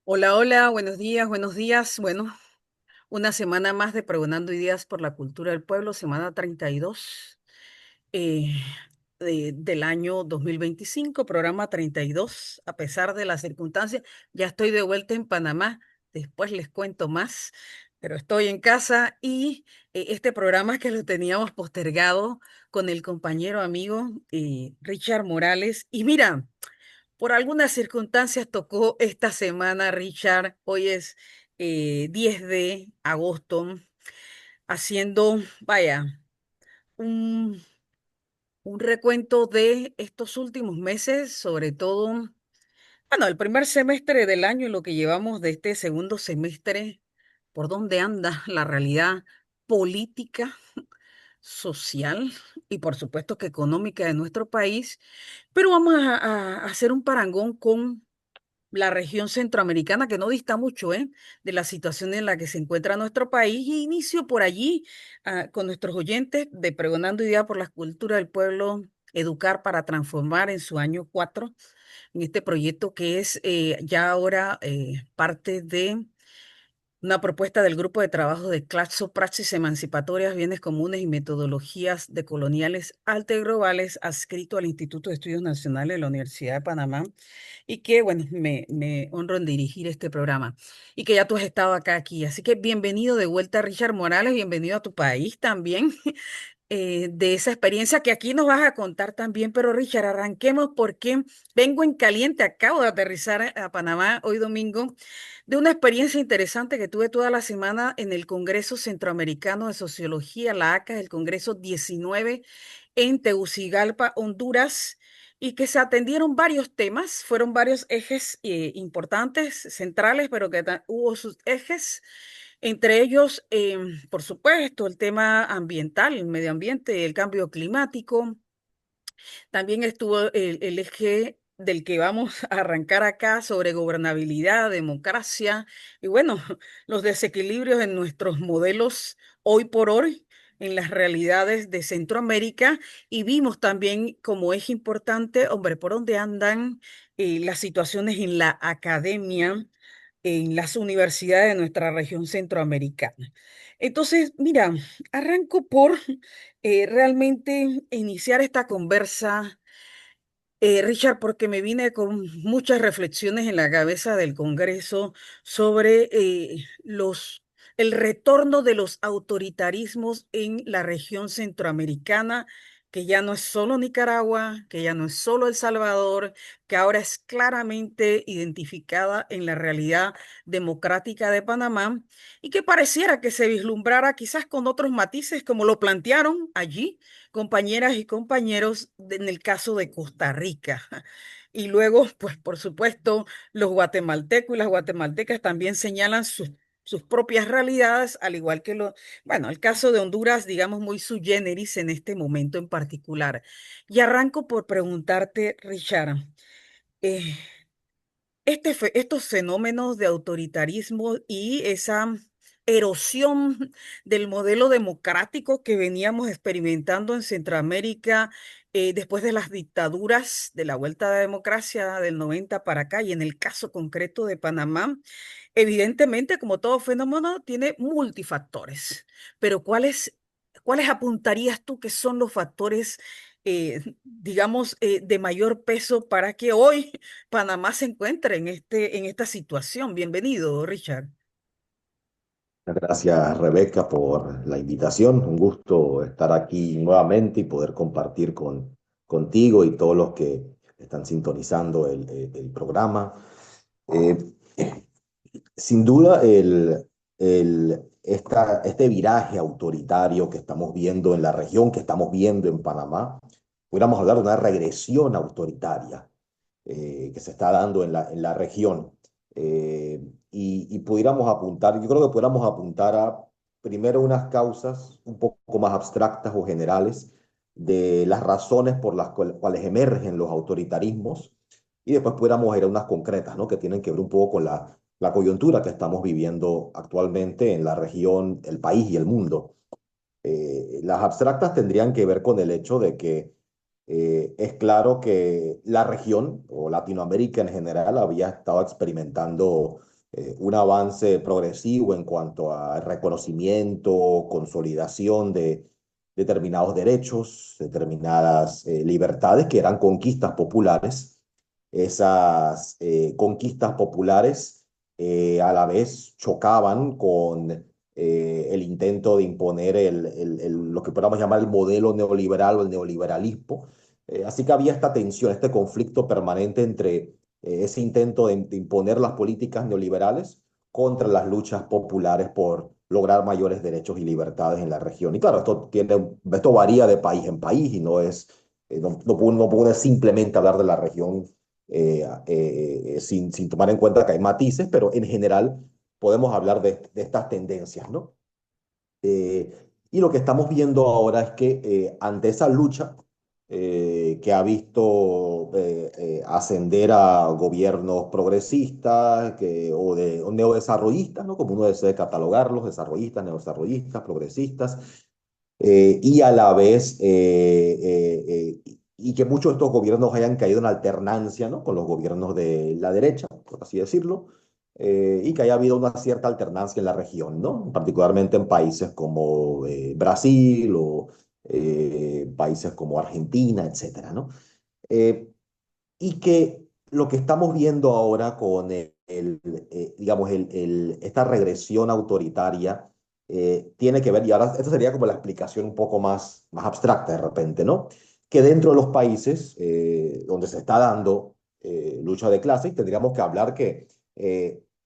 Hola, hola, buenos días, buenos días. Bueno, una semana más de Pregonando Ideas por la Cultura del Pueblo, semana 32 eh, del año 2025, programa 32. A pesar de las circunstancias, ya estoy de vuelta en Panamá. Después les cuento más, pero estoy en casa y este programa que lo teníamos postergado con el compañero amigo Richard Morales. Y mira. Por algunas circunstancias tocó esta semana, Richard. Hoy es 10 de agosto, haciendo, vaya, un, un recuento de estos últimos meses, sobre todo, bueno, el primer semestre del año y lo que llevamos de este segundo semestre, por dónde anda la realidad política, social y por supuesto que económica de nuestro país. Pero vamos a hacer un parangón con la región centroamericana, que no dista mucho, de la situación en la que se encuentra nuestro país. Y inicio por allí, con nuestros oyentes de Pregonando Idea por la Cultura del Pueblo, Educar para Transformar en su año 4 en este proyecto que es ya ahora parte de una propuesta del grupo de trabajo de Claxo, Praxis Emancipatorias, Bienes Comunes y Metodologías decoloniales globales, adscrito al Instituto de Estudios Nacionales de la Universidad de Panamá, y que, bueno, me honro en dirigir este programa, y que ya tú has estado acá aquí. Así que bienvenido de vuelta, Richard Morales, bienvenido a tu país también, de esa experiencia que aquí nos vas a contar también. Pero Richard, arranquemos porque vengo en caliente, acabo de aterrizar a Panamá hoy domingo, de una experiencia interesante que tuve toda la semana en el Congreso Centroamericano de Sociología, la ACA, el Congreso 19 en Tegucigalpa, Honduras, y que se atendieron varios temas, fueron varios ejes importantes, centrales, pero que hubo sus ejes, entre ellos, por supuesto, el tema ambiental, el medio ambiente, el cambio climático. También estuvo el eje del que vamos a arrancar acá sobre gobernabilidad, democracia y, bueno, los desequilibrios en nuestros modelos hoy por hoy, en las realidades de Centroamérica. Y vimos también como eje importante, hombre, por dónde andan las situaciones en la academia, en las universidades de nuestra región centroamericana. Entonces, mira, arranco por realmente iniciar esta conversa, Richard, porque me vine con muchas reflexiones en la cabeza del Congreso sobre el retorno de los autoritarismos en la región centroamericana, que ya no es solo Nicaragua, que ya no es solo El Salvador, que ahora es claramente identificada en la realidad democrática de Panamá, y que pareciera que se vislumbrara quizás con otros matices como lo plantearon allí compañeras y compañeros en el caso de Costa Rica. Y luego, pues por supuesto, los guatemaltecos y las guatemaltecas también señalan sus propias realidades, al igual que bueno, el caso de Honduras, digamos, muy sui generis en este momento en particular. Y arranco por preguntarte, Richard, eh, estos fenómenos de autoritarismo y esa erosión del modelo democrático que veníamos experimentando en Centroamérica después de las dictaduras de la vuelta a la democracia del 90 para acá, y en el caso concreto de Panamá, evidentemente, como todo fenómeno, tiene multifactores. Pero ¿cuáles apuntarías tú que son los factores, digamos, de mayor peso para que hoy Panamá se encuentra en esta situación? Bienvenido, Richard. Gracias, Rebeca, por la invitación. Un gusto estar aquí nuevamente y poder compartir contigo y todos los que están sintonizando el programa. Eh, Sin duda, este viraje autoritario que estamos viendo en la región, que estamos viendo en Panamá, pudiéramos hablar de una regresión autoritaria que se está dando en la región. Y pudiéramos apuntar, yo creo que pudiéramos apuntar a primero unas causas un poco más abstractas o generales de las razones por las cuales emergen los autoritarismos, y después pudiéramos ir a unas concretas, ¿no? Que tienen que ver un poco con la coyuntura que estamos viviendo actualmente en la región, el país y el mundo. Las abstractas tendrían que ver con el hecho de que es claro que la región o Latinoamérica en general había estado experimentando un avance progresivo en cuanto a reconocimiento, consolidación de determinados derechos, determinadas libertades que eran conquistas populares. Esas conquistas populares a la vez chocaban con el intento de imponer lo que podemos llamar el modelo neoliberal o el neoliberalismo. Así que había esta tensión, este conflicto permanente entre ese intento de imponer las políticas neoliberales contra las luchas populares por lograr mayores derechos y libertades en la región. Y claro, esto varía de país en país y no puede simplemente hablar de la región sin tomar en cuenta que hay matices, pero en general podemos hablar de estas tendencias, ¿no? Y lo que estamos viendo ahora es que ante esa lucha que ha visto ascender a gobiernos progresistas o neodesarrollistas, ¿no? Como uno desea catalogarlos, desarrollistas, neodesarrollistas, progresistas, y a la vez, y que muchos de estos gobiernos hayan caído en alternancia, ¿no? Con los gobiernos de la derecha, por así decirlo, y que haya habido una cierta alternancia en la región, ¿no? Particularmente en países como Brasil o países como Argentina, etcétera, ¿no? Eh, y que lo que estamos viendo ahora con digamos, esta regresión autoritaria tiene que ver, y ahora esto sería como la explicación un poco más abstracta de repente, ¿no? Que dentro de los países donde se está dando lucha de clases, tendríamos que hablar que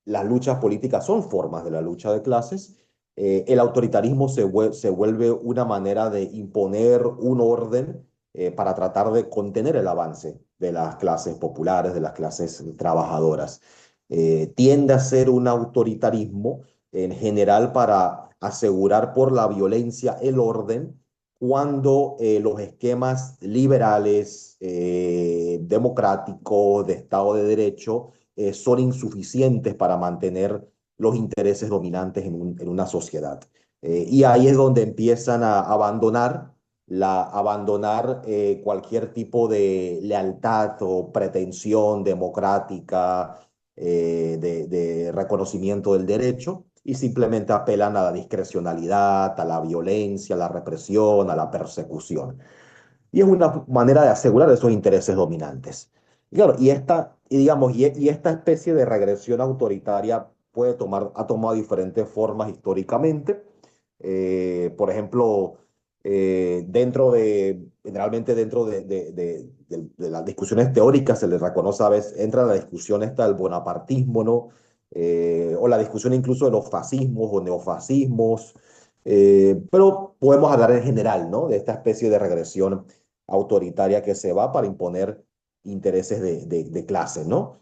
las luchas políticas son formas de la lucha de clases. El autoritarismo se vuelve una manera de imponer un orden para tratar de contener el avance de las clases populares, de las clases trabajadoras. Tiende a ser un autoritarismo en general para asegurar por la violencia el orden cuando los esquemas liberales, democráticos, de Estado de Derecho, son insuficientes para mantener los intereses dominantes en una sociedad. Y ahí es donde empiezan a abandonar cualquier tipo de lealtad o pretensión democrática de reconocimiento del derecho y simplemente apelan a la discrecionalidad, a la violencia, a la represión, a la persecución. Y es una manera de asegurar esos intereses dominantes. Y claro, y esta especie de regresión autoritaria ha tomado diferentes formas históricamente. Por ejemplo, generalmente dentro de las discusiones teóricas se le reconoce a veces, entra la discusión esta del bonapartismo, ¿no? O la discusión incluso de los fascismos o neofascismos, pero podemos hablar en general, ¿no? De esta especie de regresión autoritaria que se va para imponer intereses de clase, ¿no?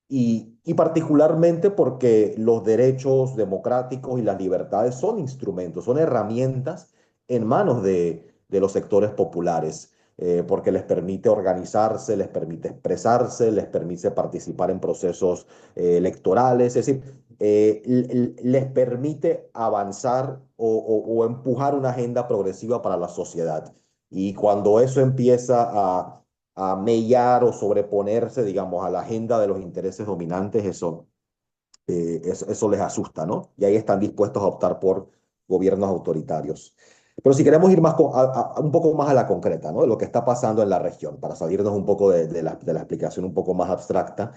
Y particularmente porque los derechos democráticos y las libertades son instrumentos, son herramientas en manos de los sectores populares, porque les permite organizarse, les permite expresarse, les permite participar en procesos electorales, es decir, les permite avanzar o empujar una agenda progresiva para la sociedad. Y cuando eso empieza a mellar o sobreponerse, digamos, a la agenda de los intereses dominantes, eso les asusta, ¿no? Y ahí están dispuestos a optar por gobiernos autoritarios. Pero si queremos ir un poco más a la concreta, ¿no? De lo que está pasando en la región, para salirnos un poco de la explicación un poco más abstracta,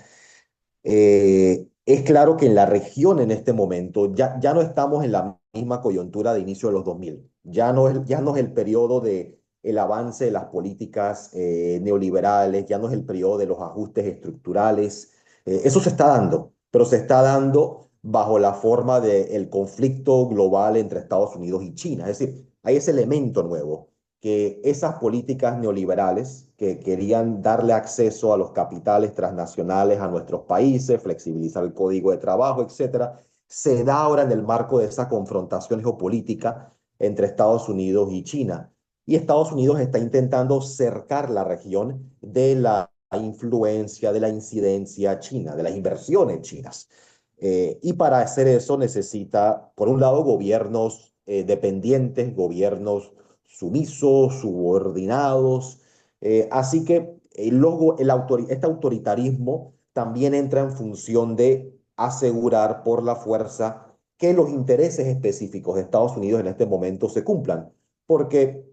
es claro que en la región en este momento ya no estamos en la misma coyuntura de inicio de los 2000. Ya no es el periodo de el avance de las políticas neoliberales, ya no es el periodo de los ajustes estructurales. Eso se está dando, pero se está dando bajo la forma del conflicto global entre Estados Unidos y China. Es decir, hay ese elemento nuevo que esas políticas neoliberales que querían darle acceso a los capitales transnacionales a nuestros países, flexibilizar el código de trabajo, etcétera, se da ahora en el marco de esa confrontación geopolítica entre Estados Unidos y China. Y Estados Unidos está intentando cercar la región de la influencia, de la incidencia china, de las inversiones chinas. Y para hacer eso necesita, por un lado, gobiernos dependientes, gobiernos sumisos, subordinados. Así que este autoritarismo también entra en función de asegurar por la fuerza que los intereses específicos de Estados Unidos en este momento se cumplan, porque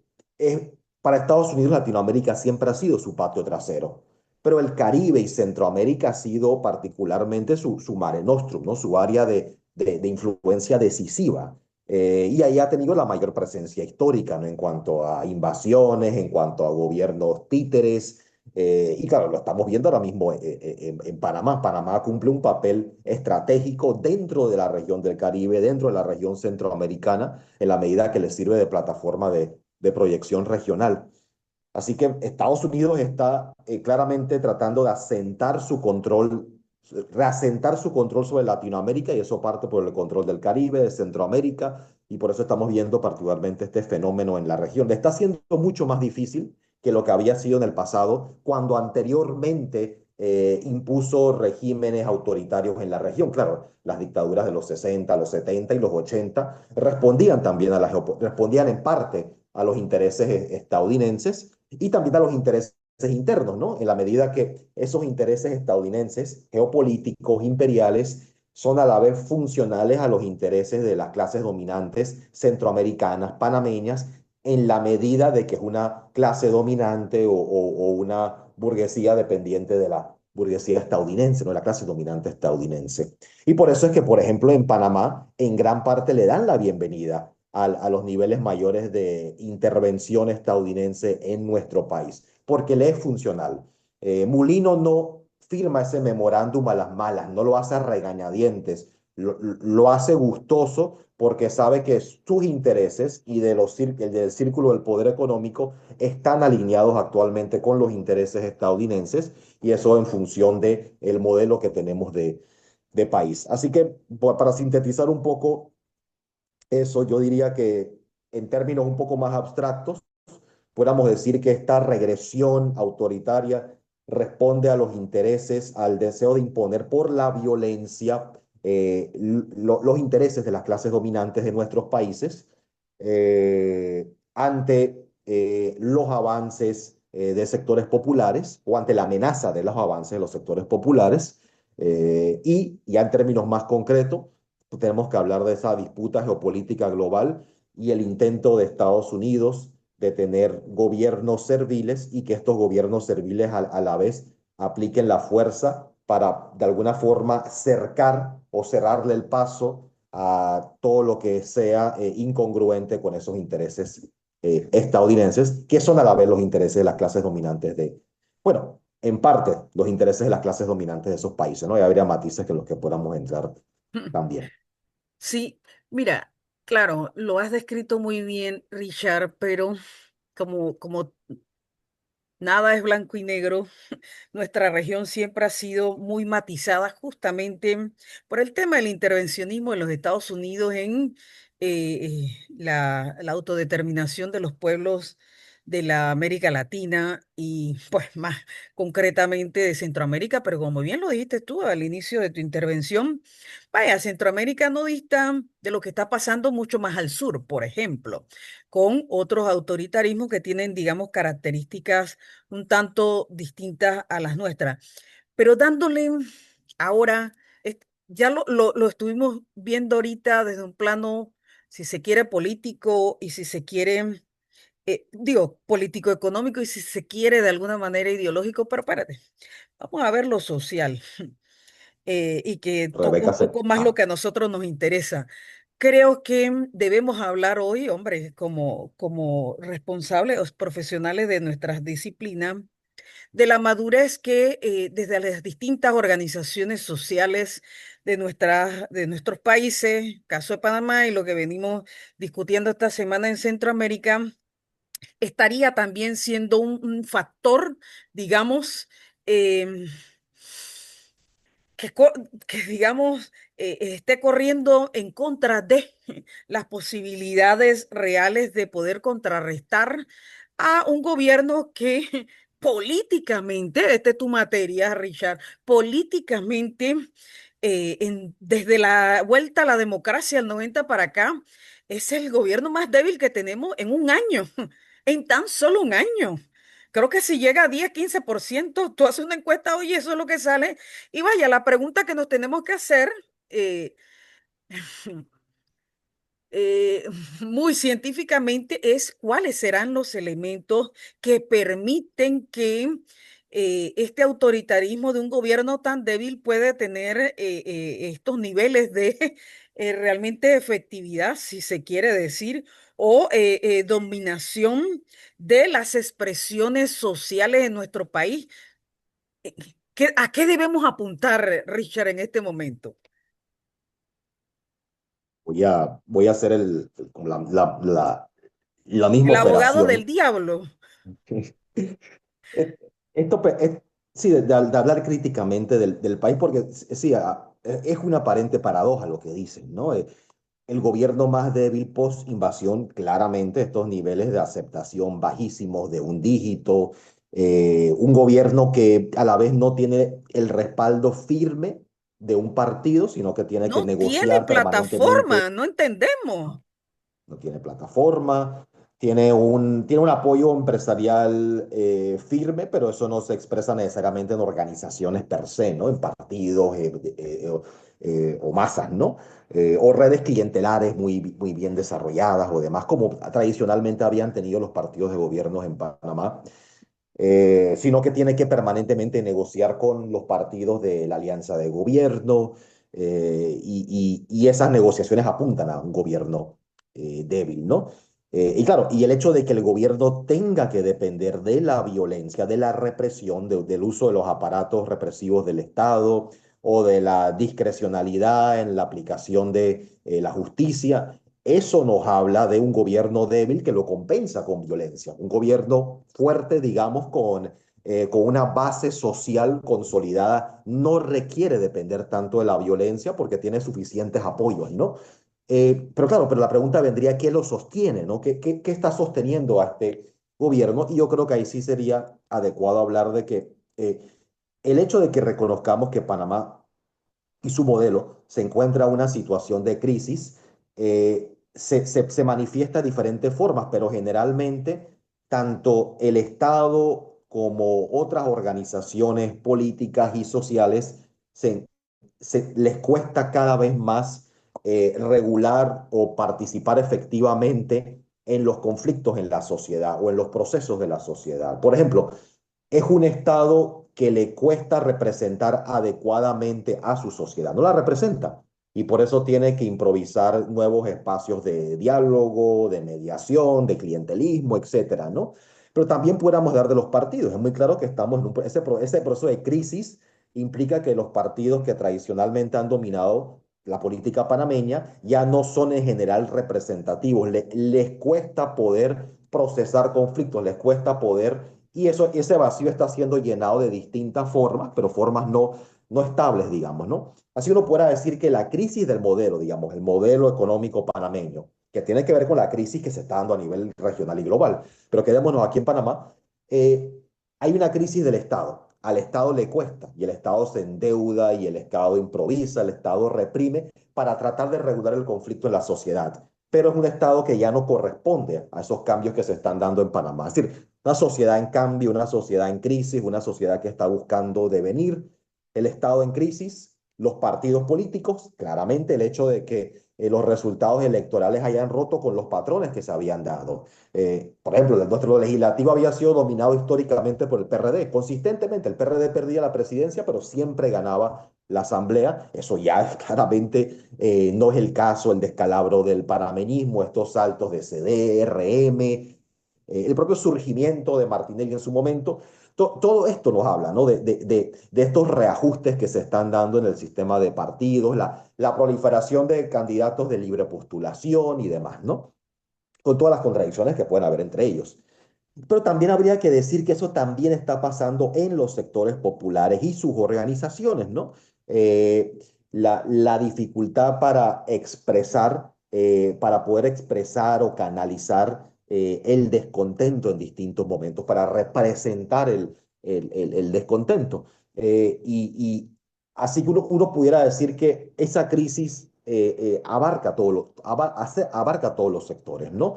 para Estados Unidos Latinoamérica siempre ha sido su patio trasero, pero el Caribe y Centroamérica ha sido particularmente su mare nostrum, ¿no? Su área de influencia decisiva. Y ahí ha tenido la mayor presencia histórica, ¿no? En cuanto a invasiones, en cuanto a gobiernos títeres. Y claro, lo estamos viendo ahora mismo en Panamá. Panamá cumple un papel estratégico dentro de la región del Caribe, dentro de la región centroamericana, en la medida que le sirve de plataforma de proyección regional. Así que Estados Unidos está claramente tratando de asentar su control, reasentar su control sobre Latinoamérica, y eso parte por el control del Caribe, de Centroamérica, y por eso estamos viendo particularmente este fenómeno en la región. Le está siendo mucho más difícil que lo que había sido en el pasado, cuando anteriormente impuso regímenes autoritarios en la región. Claro, las dictaduras de los 60, los 70 y los 80 respondían también respondían en parte a los intereses estadounidenses y también a los intereses internos, ¿no? En la medida que esos intereses estadounidenses, geopolíticos, imperiales, son a la vez funcionales a los intereses de las clases dominantes centroamericanas, panameñas, en la medida de que es una clase dominante o una burguesía dependiente de la burguesía estadounidense, no la clase dominante estadounidense. Y por eso es que, por ejemplo, en Panamá, en gran parte le dan la bienvenida a los niveles mayores de intervención estadounidense en nuestro país, porque le es funcional. Mulino no firma ese memorándum a las malas, no lo hace a regañadientes, lo hace gustoso porque sabe que sus intereses y el del círculo del poder económico están alineados actualmente con los intereses estadounidenses, y eso en función del modelo que tenemos de país. Así que para sintetizar un poco eso, yo diría que en términos un poco más abstractos, pudiéramos decir que esta regresión autoritaria responde a los intereses, al deseo de imponer por la violencia los intereses de las clases dominantes de nuestros países ante los avances de sectores populares, o ante la amenaza de los avances de los sectores populares. Y ya en términos más concretos, tenemos que hablar de esa disputa geopolítica global y el intento de Estados Unidos de tener gobiernos serviles, y que estos gobiernos serviles a la vez apliquen la fuerza para de alguna forma cercar o cerrarle el paso a todo lo que sea incongruente con esos intereses estadounidenses, que son a la vez los intereses de las clases dominantes bueno, en parte los intereses de las clases dominantes de esos países, ¿no? Y habría matices que los que podamos entrar también. Sí, mira, claro, lo has descrito muy bien, Richard, pero como nada es blanco y negro, nuestra región siempre ha sido muy matizada justamente por el tema del intervencionismo de los Estados Unidos en la autodeterminación de los pueblos de la América Latina y pues más concretamente de Centroamérica, pero como bien lo dijiste tú al inicio de tu intervención, vaya, Centroamérica no dista de lo que está pasando mucho más al sur, por ejemplo, con otros autoritarismos que tienen, digamos, características un tanto distintas a las nuestras, pero dándole ahora, ya lo estuvimos viendo ahorita desde un plano, si se quiere, político y si se quiere, digo, político-económico y si se quiere de alguna manera ideológico, pero espérate, vamos a ver lo social y que toca Rebeca un se... poco más lo Ah, que a nosotros nos interesa. Creo que debemos hablar hoy, hombre, como responsables o profesionales de nuestras disciplinas de la madurez que desde las distintas organizaciones sociales de nuestros países, caso de Panamá y lo que venimos discutiendo esta semana en Centroamérica, estaría también siendo un factor, digamos, em, que, que digamos, esté corriendo en contra de las posibilidades reales de poder contrarrestar a un gobierno que políticamente, esta es tu materia, Richard, políticamente, desde la vuelta a la democracia del 90 para acá, es el gobierno más débil que tenemos en un año, en tan solo un año. Creo que si llega a 10, 15%, tú haces una encuesta, oye, eso es lo que sale. Y vaya, la pregunta que nos tenemos que hacer, eh, eh, muy científicamente, es cuáles serán los elementos que permiten que este autoritarismo de un gobierno tan débil puede tener estos niveles de realmente efectividad, si se quiere decir, o dominación de las expresiones sociales en nuestro país. Eh, ¿A qué debemos apuntar, Richard, en este momento? Voy a hacer como la misma El abogado del operación. diablo. Eh, Esto, sí, de hablar críticamente del país, porque sí, es una aparente paradoja lo que dicen, ¿no? El gobierno más débil post invasión, claramente estos niveles de aceptación bajísimos de un dígito, un gobierno que a la vez no tiene el respaldo firme de un partido, sino que tiene que No tiene negociar permanentemente, plataforma, no entendemos. no tiene plataforma, tiene un apoyo empresarial firme, pero eso no se expresa necesariamente en organizaciones per se, ¿no? En partidos o masas, ¿no? O redes clientelares muy bien desarrolladas o demás, como tradicionalmente habían tenido los partidos de gobierno en Panamá, sino que tiene que permanentemente negociar con los partidos de la alianza de gobierno, y esas negociaciones apuntan a un gobierno débil, ¿no? Y claro, y el hecho de que el gobierno tenga que depender de la violencia, de la represión, del uso de los aparatos represivos del Estado o de la discrecionalidad en la aplicación de la justicia, eso nos habla de un gobierno débil que lo compensa con violencia, un gobierno fuerte, digamos, con una base social consolidada, no requiere depender tanto de la violencia porque tiene suficientes apoyos, ¿no? Pero claro, pero la pregunta vendría, ¿qué lo sostiene, no? ¿Qué está sosteniendo a este gobierno? Y yo creo que ahí sí sería adecuado hablar de que el hecho de que reconozcamos que Panamá y su modelo se encuentra en una situación de crisis, se manifiesta de diferentes formas, pero generalmente tanto el Estado como otras organizaciones políticas y sociales les cuesta cada vez más regular o participar efectivamente en los conflictos en la sociedad o en los procesos de la sociedad. Por ejemplo, es un Estado que le cuesta representar adecuadamente a su sociedad, no la representa. Y por eso tiene que improvisar nuevos espacios de diálogo, de mediación, de clientelismo, etcétera, ¿no? Pero también pudiéramos dar de los partidos. Es muy claro que estamos en ese proceso de crisis implica que los partidos que tradicionalmente han dominado la política panameña ya no son en general representativos. Les cuesta poder procesar conflictos, les cuesta poder, y ese vacío está siendo llenado de distintas formas, pero formas no estables, digamos, ¿no? Así uno puede decir que la crisis del modelo, digamos, el modelo económico panameño, que tiene que ver con la crisis que se está dando a nivel regional y global, pero quedémonos aquí en Panamá, eh, hay una crisis del Estado. Al Estado le cuesta y el Estado se endeuda y el Estado improvisa, el Estado reprime para tratar de regular el conflicto en la sociedad. Pero es un Estado que ya no corresponde a esos cambios que se están dando en Panamá. Es decir, una sociedad en cambio, una sociedad en crisis, una sociedad que está buscando devenir, el Estado en crisis, los partidos políticos, claramente el hecho de que los resultados electorales hayan roto con los patrones que se habían dado. Por ejemplo, nuestro legislativo había sido dominado históricamente por el PRD. Consistentemente, el PRD perdía la presidencia, pero siempre ganaba la asamblea. Eso ya claramente no es el caso, el descalabro del panameñismo, estos saltos de CD, RM, el propio surgimiento de Martinelli en su momento. Todo esto nos habla, ¿no? De estos reajustes que se están dando en el sistema de partidos, la proliferación de candidatos de libre postulación y demás, ¿no? Con todas las contradicciones que pueden haber entre ellos. Pero también habría que decir que eso también está pasando en los sectores populares y sus organizaciones, ¿no? La dificultad para poder expresar o canalizar el descontento en distintos momentos, para representar el descontento. Y así que uno pudiera decir que esa crisis abarca todos los sectores, ¿no?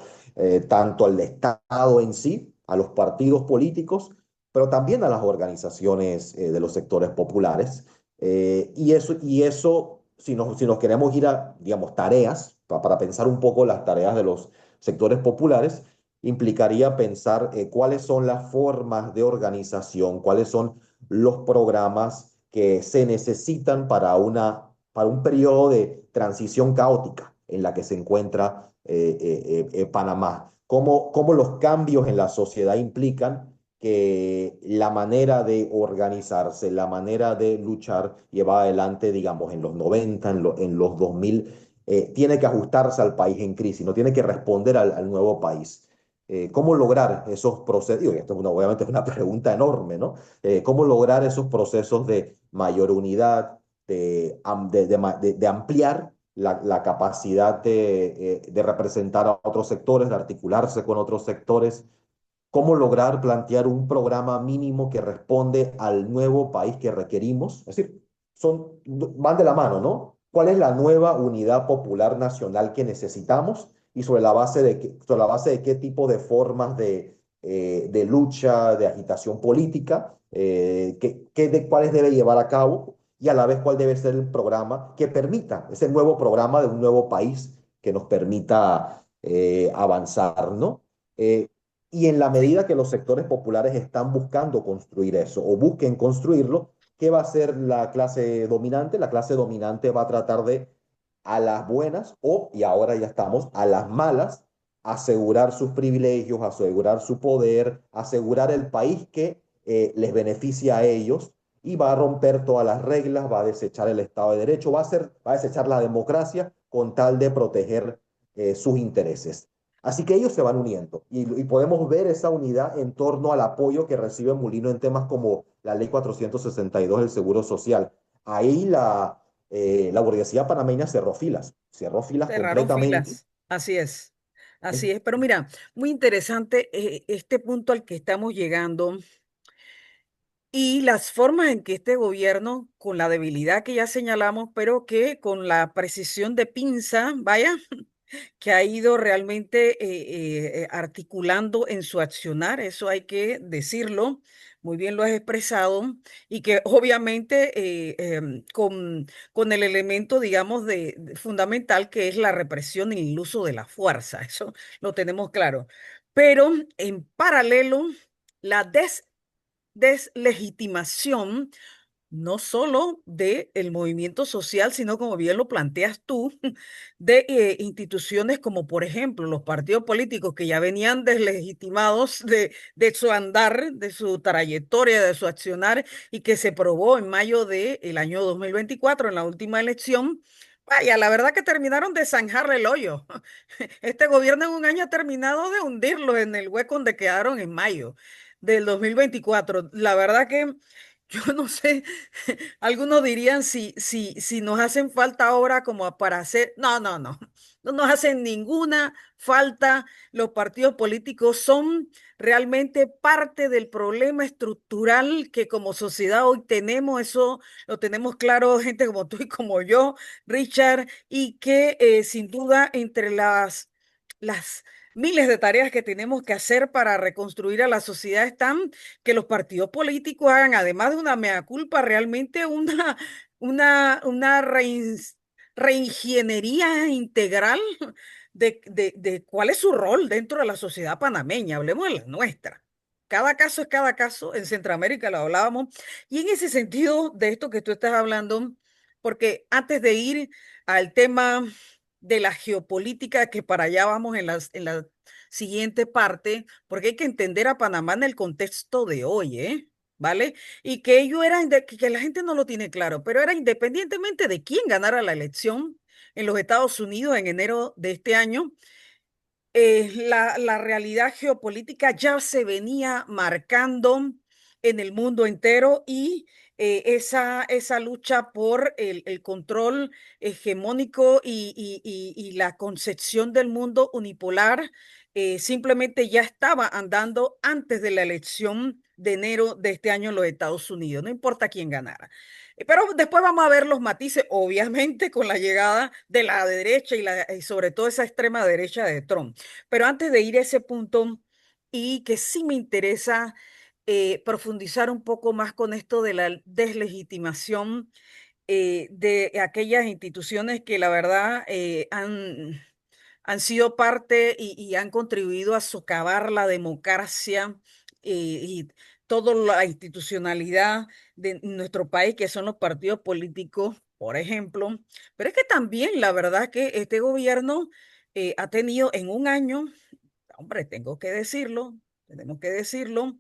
Tanto el Estado en sí, a los partidos políticos, pero también a las organizaciones de los sectores populares. Y eso si nos queremos ir a, digamos, tareas, para pensar un poco las tareas de los sectores populares, implicaría pensar cuáles son las formas de organización, cuáles son los programas que se necesitan para un periodo de transición caótica en la que se encuentra Panamá. Cómo los cambios en la sociedad implican que la manera de organizarse, la manera de luchar llevada adelante, digamos, en los 90, en los 2000, tiene que ajustarse al país en crisis, no tiene que responder al nuevo país. ¿Cómo lograr esos procesos? Y esto obviamente es una pregunta enorme, ¿no? ¿Cómo lograr esos procesos de mayor unidad, de ampliar la capacidad de representar a otros sectores, de articularse con otros sectores? ¿Cómo lograr plantear un programa mínimo que responde al nuevo país que requerimos? Es decir, van de la mano, ¿no? ¿Cuál es la nueva unidad popular nacional que necesitamos? Y sobre la base de qué tipo de formas de lucha, de agitación política, cuáles debe llevar a cabo, y a la vez cuál debe ser el programa que permita, ese nuevo programa de un nuevo país que nos permita avanzar, ¿no? Eh, y en la Sí. medida que los sectores populares están buscando construir eso o busquen construirlo, ¿qué va a hacer la clase dominante? La clase dominante va a tratar de, a las buenas y ahora ya estamos, a las malas, asegurar sus privilegios, asegurar su poder, asegurar el país que les beneficia a ellos, y va a romper todas las reglas, va a desechar el Estado de Derecho, va a desechar la democracia con tal de proteger sus intereses. Así que ellos se van uniendo y podemos ver esa unidad en torno al apoyo que recibe Mulino en temas como la Ley 462 del Seguro Social. Ahí la burguesía panameña cerró filas Cerraron completamente. filas, así es, así es. Pero mira, muy interesante este punto al que estamos llegando y las formas en que este gobierno, con la debilidad que ya señalamos, pero que con la precisión de pinza, vaya, que ha ido realmente articulando en su accionar, eso hay que decirlo, muy bien lo has expresado, y que obviamente con el elemento, digamos, fundamental que es la represión y el uso de la fuerza, eso lo tenemos claro. Pero en paralelo, la deslegitimación no solo de el movimiento social, sino como bien lo planteas tú, de instituciones como por ejemplo los partidos políticos que ya venían deslegitimados de su andar, de su trayectoria, de su accionar y que se probó en mayo del año 2024 en la última elección. Vaya, la verdad que terminaron de zanjarle el hoyo. Este gobierno en un año ha terminado de hundirlo en el hueco donde quedaron en mayo del 2024. La verdad que yo no sé, algunos dirían si nos hacen falta ahora como para hacer. No, no, no. No nos hacen ninguna falta. Los partidos políticos son realmente parte del problema estructural que como sociedad hoy tenemos. Eso lo tenemos claro, gente como tú y como yo, Richard, y que sin duda entre las miles de tareas que tenemos que hacer para reconstruir a la sociedad están que los partidos políticos hagan, además de una mea culpa, realmente una reingeniería integral de cuál es su rol dentro de la sociedad panameña. Hablemos de la nuestra. Cada caso es cada caso. En Centroamérica lo hablábamos. Y en ese sentido, de esto que tú estás hablando, porque antes de ir al tema de la geopolítica, que para allá vamos en la siguiente parte, porque hay que entender a Panamá en el contexto de hoy, ¿eh? ¿Vale? Y que ello era, que la gente no lo tiene claro, pero era independientemente de quién ganara la elección en los Estados Unidos en enero de este año, la realidad geopolítica ya se venía marcando en el mundo entero y esa lucha por el control hegemónico y la concepción del mundo unipolar simplemente ya estaba andando antes de la elección de enero de este año en los Estados Unidos, no importa quién ganara. Pero después vamos a ver los matices, obviamente, con la llegada de la derecha y sobre todo esa extrema derecha de Trump. Pero antes de ir a ese punto, y que sí me interesa profundizar un poco más con esto de la deslegitimación de aquellas instituciones que la verdad han sido parte y han contribuido a socavar la democracia y toda la institucionalidad de nuestro país, que son los partidos políticos, por ejemplo. Pero es que también la verdad que este gobierno ha tenido en un año, hombre, tengo que decirlo, tenemos que decirlo,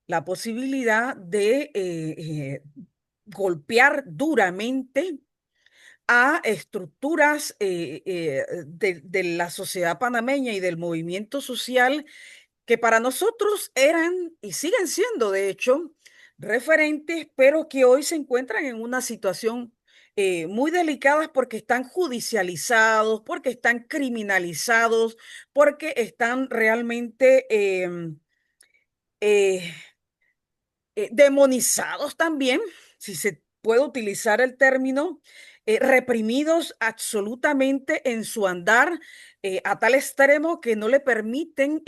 la posibilidad de golpear duramente a estructuras de la sociedad panameña y del movimiento social que para nosotros eran y siguen siendo, de hecho, referentes, pero que hoy se encuentran en una situación muy delicada porque están judicializados, porque están criminalizados, porque están realmente eh, demonizados también, si se puede utilizar el término, reprimidos absolutamente en su andar, a tal extremo que no le permiten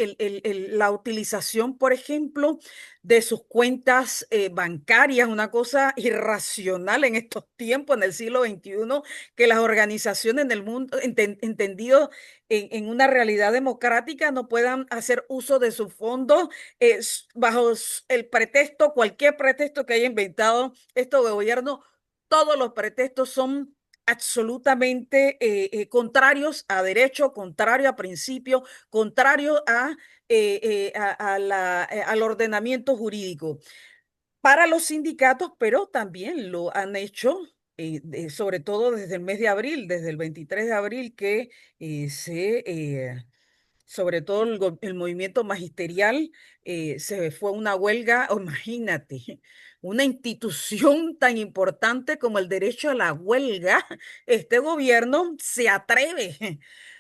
la utilización, por ejemplo, de sus cuentas bancarias, una cosa irracional en estos tiempos, en el siglo XXI, que las organizaciones en el mundo, entendido en una realidad democrática, no puedan hacer uso de sus fondos bajo el pretexto, cualquier pretexto que haya inventado esto de gobierno, todos los pretextos son absolutamente contrarios a derecho, contrario a principio, contrario al ordenamiento jurídico para los sindicatos, pero también lo han hecho, sobre todo desde el mes de abril, desde el 23 de abril, que sobre todo el movimiento magisterial, se fue a una huelga, o imagínate, una institución tan importante como el derecho a la huelga, este gobierno se atreve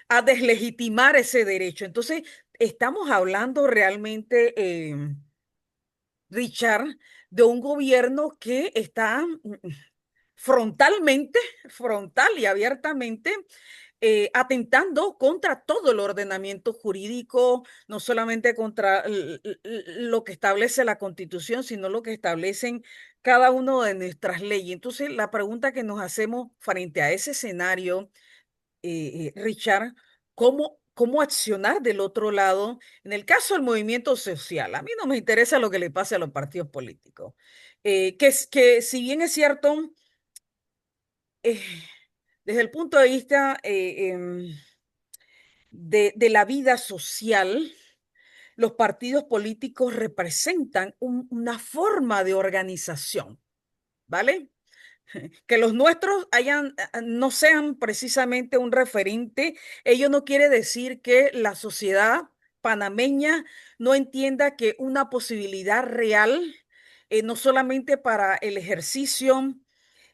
a deslegitimar ese derecho. Entonces, estamos hablando realmente, Richard, de un gobierno que está frontalmente, frontal y abiertamente atentando contra todo el ordenamiento jurídico, no solamente contra lo que establece la Constitución, sino lo que establecen cada una de nuestras leyes. Entonces, la pregunta que nos hacemos frente a ese escenario, Richard, ¿cómo accionar del otro lado? En el caso del movimiento social, a mí no me interesa lo que le pase a los partidos políticos. Que si bien es cierto, eh, desde el punto de vista de la vida social, los partidos políticos representan una forma de organización, ¿vale? Que los nuestros no sean precisamente un referente, ello no quiere decir que la sociedad panameña no entienda que una posibilidad real, no solamente para el ejercicio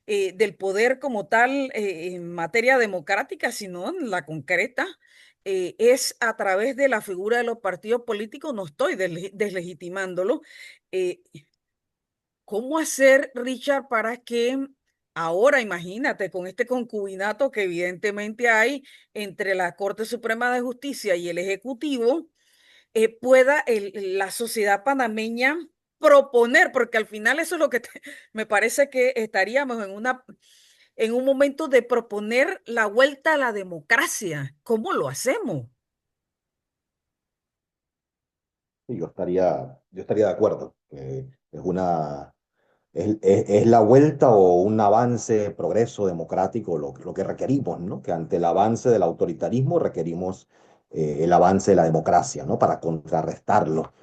del poder como tal en materia democrática, sino en la concreta, es a través de la figura de los partidos políticos, no estoy deslegitimándolo. eh, ¿Cómo hacer, Richard, para que ahora, imagínate, con este concubinato que evidentemente hay entre la Corte Suprema de Justicia y el Ejecutivo, pueda la sociedad panameña proponer, porque al final eso es lo que me parece que estaríamos en un momento de proponer la vuelta a la democracia? ¿Cómo lo hacemos? Y yo estaría de acuerdo. Es una, es la vuelta o un avance, progreso democrático lo que requerimos, ¿no? Que ante el avance del autoritarismo requerimos el avance de la democracia, ¿no? Para contrarrestarlo.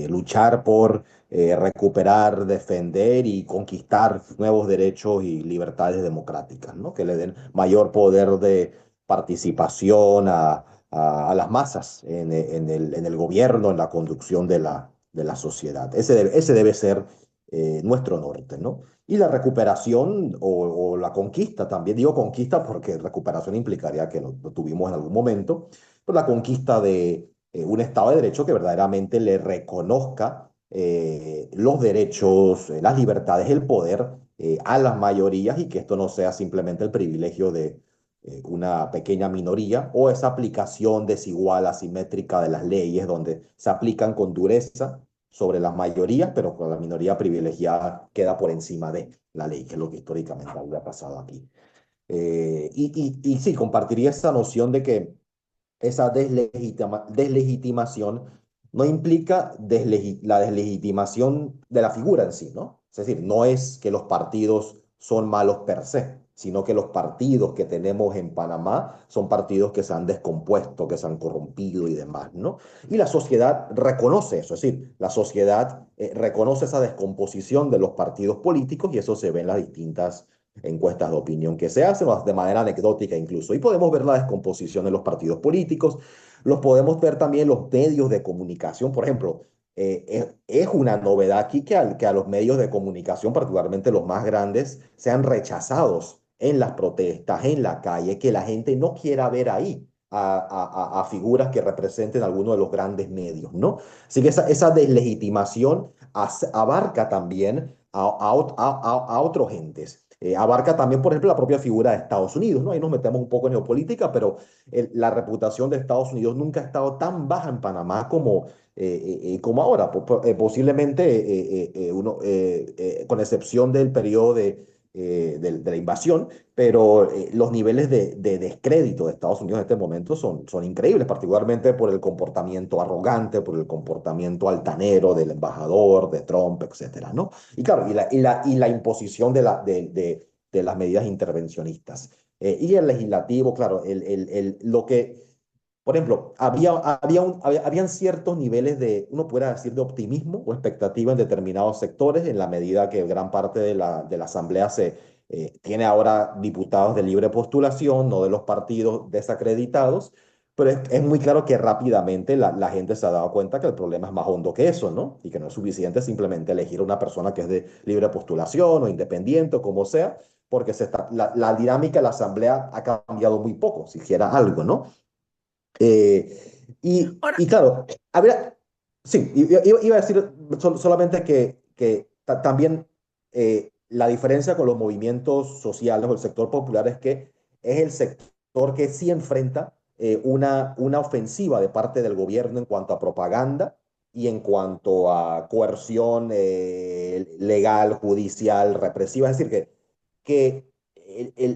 Luchar por recuperar, defender y conquistar nuevos derechos y libertades democráticas, ¿no? Que le den mayor poder de participación a las masas en el gobierno, en la conducción de la sociedad. Ese debe ser nuestro norte, ¿no? Y la recuperación o la conquista, también digo conquista porque recuperación implicaría que lo tuvimos en algún momento, pero la conquista de un Estado de Derecho que verdaderamente le reconozca los derechos, las libertades, el poder a las mayorías y que esto no sea simplemente el privilegio una pequeña minoría, o esa aplicación desigual, asimétrica de las leyes, donde se aplican con dureza sobre las mayorías, pero con la minoría privilegiada queda por encima de la ley, que es lo que históricamente había pasado aquí. Y sí, compartiría esa noción de que esa deslegitimación no implica la deslegitimación de la figura en sí, ¿no? Es decir, no es que los partidos son malos per se, sino que los partidos que tenemos en Panamá son partidos que se han descompuesto, que se han corrompido y demás, ¿no? Y la sociedad reconoce eso, es decir, la sociedad reconoce esa descomposición de los partidos políticos y eso se ve en las distintas encuestas de opinión que se hacen, de manera anecdótica incluso. Y podemos ver la descomposición de los partidos políticos, los podemos ver también en los medios de comunicación. Por ejemplo, es una novedad aquí que a los medios de comunicación, particularmente los más grandes, sean rechazados en las protestas, en la calle, que la gente no quiera ver ahí a figuras que representen alguno de los grandes medios, ¿no? Así que esa deslegitimación abarca también a otros entes. Abarca también, por ejemplo, la propia figura de Estados Unidos, ¿no? Ahí nos metemos un poco en geopolítica, pero la reputación de Estados Unidos nunca ha estado tan baja en Panamá como ahora. Posiblemente, con excepción del periodo de la invasión, pero los niveles de descrédito de Estados Unidos en este momento son increíbles, particularmente por el comportamiento arrogante, por el comportamiento altanero del embajador, de Trump, etcétera, ¿no? Y claro, y la imposición de las medidas intervencionistas. Y el legislativo, claro, lo que, por ejemplo, habían ciertos niveles uno pudiera decir, de optimismo o expectativa en determinados sectores, en la medida que gran parte de la Asamblea tiene ahora diputados de libre postulación, no de los partidos desacreditados, pero es muy claro que rápidamente la gente se ha dado cuenta que el problema es más hondo que eso, ¿no? Y que no es suficiente simplemente elegir a una persona que es de libre postulación o independiente o como sea, porque la dinámica de la Asamblea ha cambiado muy poco, si hiciera algo, ¿no? Y Ahora, claro, a ver, sí, iba a decir solamente que también la diferencia con los movimientos sociales o el sector popular es que es el sector que sí enfrenta una ofensiva de parte del gobierno en cuanto a propaganda y en cuanto a coerción legal, judicial, represiva. Es decir, que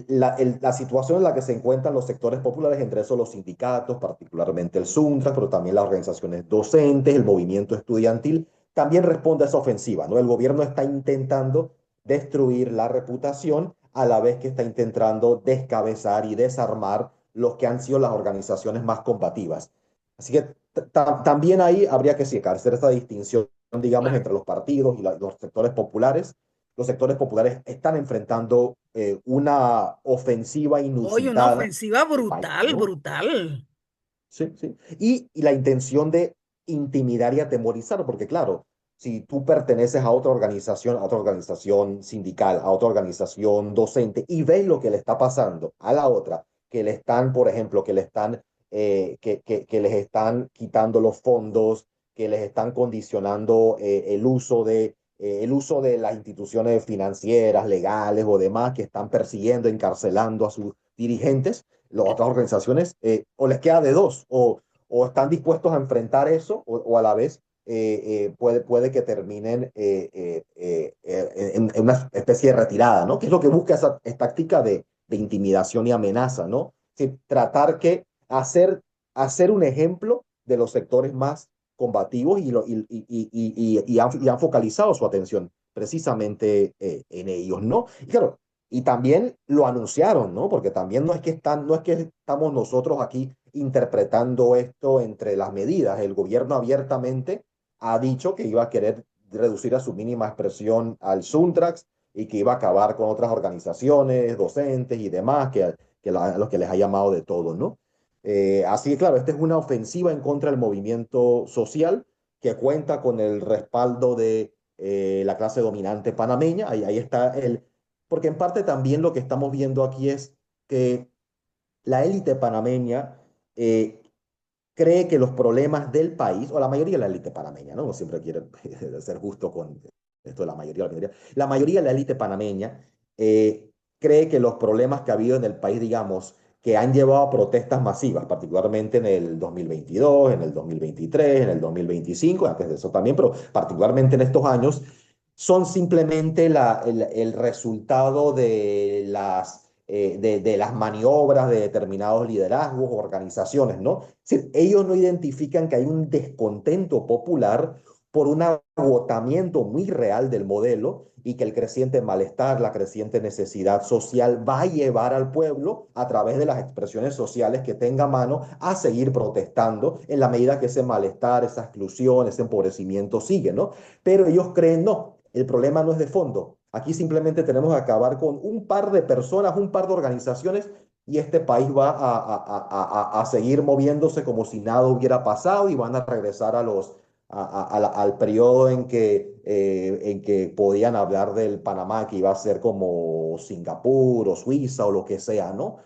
la situación en la que se encuentran los sectores populares, entre esos los sindicatos, particularmente el SUNTRAS, pero también las organizaciones docentes, el movimiento estudiantil, también responde a esa ofensiva, ¿no? El gobierno está intentando destruir la reputación a la vez que está intentando descabezar y desarmar los que han sido las organizaciones más combativas. Así que también ahí habría que sí, hacer esa distinción, digamos, claro. entre los partidos y los sectores populares. Los sectores populares están enfrentando una ofensiva Oye, una inusitada ofensiva del país, brutal, ¿no? brutal. Sí, sí. Y la intención de intimidar y atemorizar, porque claro, si tú perteneces a otra organización sindical, a otra organización docente, y ves lo que le está pasando a la otra, que le están, por ejemplo, que les están quitando los fondos, que les están condicionando el uso de las instituciones financieras, legales o demás, que están persiguiendo, encarcelando a sus dirigentes, las otras organizaciones, o les queda de dos, o están dispuestos a enfrentar eso, o a la vez puede que terminen en una especie de retirada, ¿no? Que es lo que busca esa táctica de intimidación y amenaza, ¿no? Sí, hacer un ejemplo de los sectores más combativos y han focalizado su atención precisamente en ellos, ¿no? Y claro, y también lo anunciaron, ¿no? Porque también no es que estamos nosotros aquí interpretando esto entre las medidas. El gobierno abiertamente ha dicho que iba a querer reducir a su mínima expresión al Suntrax y que iba a acabar con otras organizaciones, docentes y demás, a los que les ha llamado de todo, ¿no? Así que claro, esta es una ofensiva en contra del movimiento social que cuenta con el respaldo de la clase dominante panameña. Ahí está porque en parte también lo que estamos viendo aquí es que la élite panameña eh, cree que los problemas del país, o la mayoría de la élite panameña, ¿no? No siempre quiere ser justo con esto de la mayoría de la élite panameña cree que los problemas que ha habido en el país, digamos, que han llevado a protestas masivas, particularmente en el 2022, en el 2023, en el 2025, antes de eso también, pero particularmente en estos años, son simplemente el resultado de las maniobras de determinados liderazgos, organizaciones, ¿no? Es decir, ellos no identifican que hay un descontento popular por un agotamiento muy real del modelo y que el creciente malestar, la creciente necesidad social va a llevar al pueblo a través de las expresiones sociales que tenga a mano a seguir protestando en la medida que ese malestar, esa exclusión, ese empobrecimiento sigue, ¿no? Pero ellos creen, no, el problema no es de fondo. Aquí simplemente tenemos que acabar con un par de personas, un par de organizaciones y este país va a seguir moviéndose como si nada hubiera pasado y van a regresar al periodo en que podían hablar del Panamá, que iba a ser como Singapur o Suiza o lo que sea, ¿no?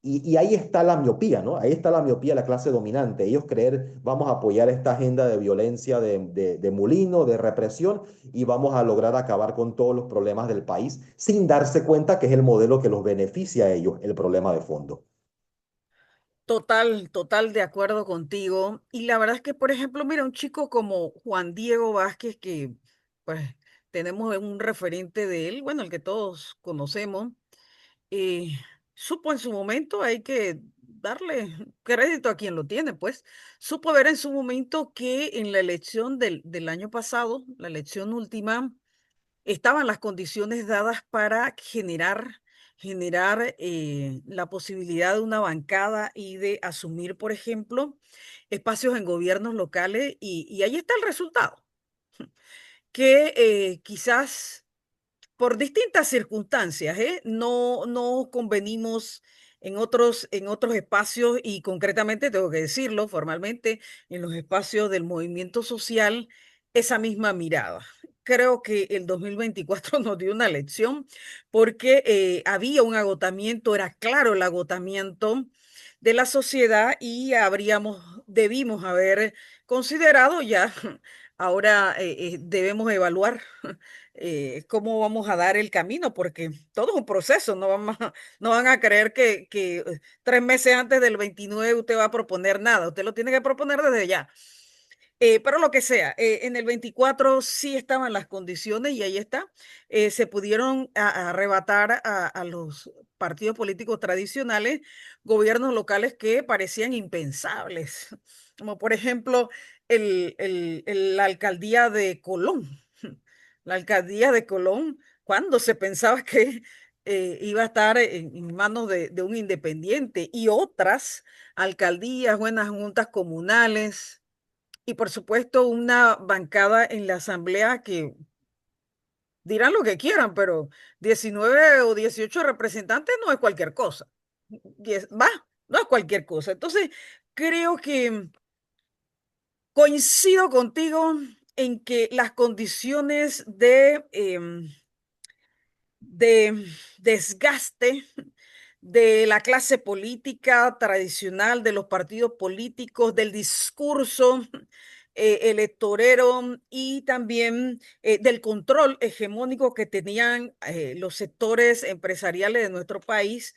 Y ahí está la miopía, ¿no? Ahí está la miopía de la clase dominante. Ellos creer, vamos a apoyar esta agenda de violencia, de mulino, de represión, y vamos a lograr acabar con todos los problemas del país sin darse cuenta que es el modelo que los beneficia a ellos, el problema de fondo. Total, total de acuerdo contigo. Y la verdad es que, por ejemplo, mira, un chico como Juan Diego Vázquez, que pues tenemos un referente de él, bueno, el que todos conocemos, eh, supo en su momento, hay que darle crédito a quien lo tiene, pues, supo ver en su momento que en la elección del año pasado, la elección última, estaban las condiciones dadas para generar la posibilidad de una bancada y de asumir, por ejemplo, espacios en gobiernos locales y ahí está el resultado, que quizás por distintas circunstancias, ¿eh? No convenimos en otros espacios y concretamente, tengo que decirlo formalmente, en los espacios del movimiento social, esa misma mirada. Creo que el 2024 nos dio una lección porque había un agotamiento, era claro el agotamiento de la sociedad y debimos haber considerado ya, ahora debemos evaluar cómo vamos a dar el camino, porque todo es un proceso, no van a creer que 3 meses antes del 29 usted va a proponer nada, usted lo tiene que proponer desde ya. Pero lo que sea, en el 24 sí estaban las condiciones y ahí está. Se pudieron arrebatar a los partidos políticos tradicionales gobiernos locales que parecían impensables, como por ejemplo la alcaldía de Colón. La alcaldía de Colón, cuando se pensaba que iba a estar en manos de un independiente y otras alcaldías, buenas juntas comunales y por supuesto una bancada en la asamblea que dirán lo que quieran, pero 19 o 18 representantes no es cualquier cosa. No es cualquier cosa. Entonces, creo que coincido contigo en que las condiciones de desgaste de la clase política tradicional, de los partidos políticos, del discurso electorero y también del control hegemónico que tenían los sectores empresariales de nuestro país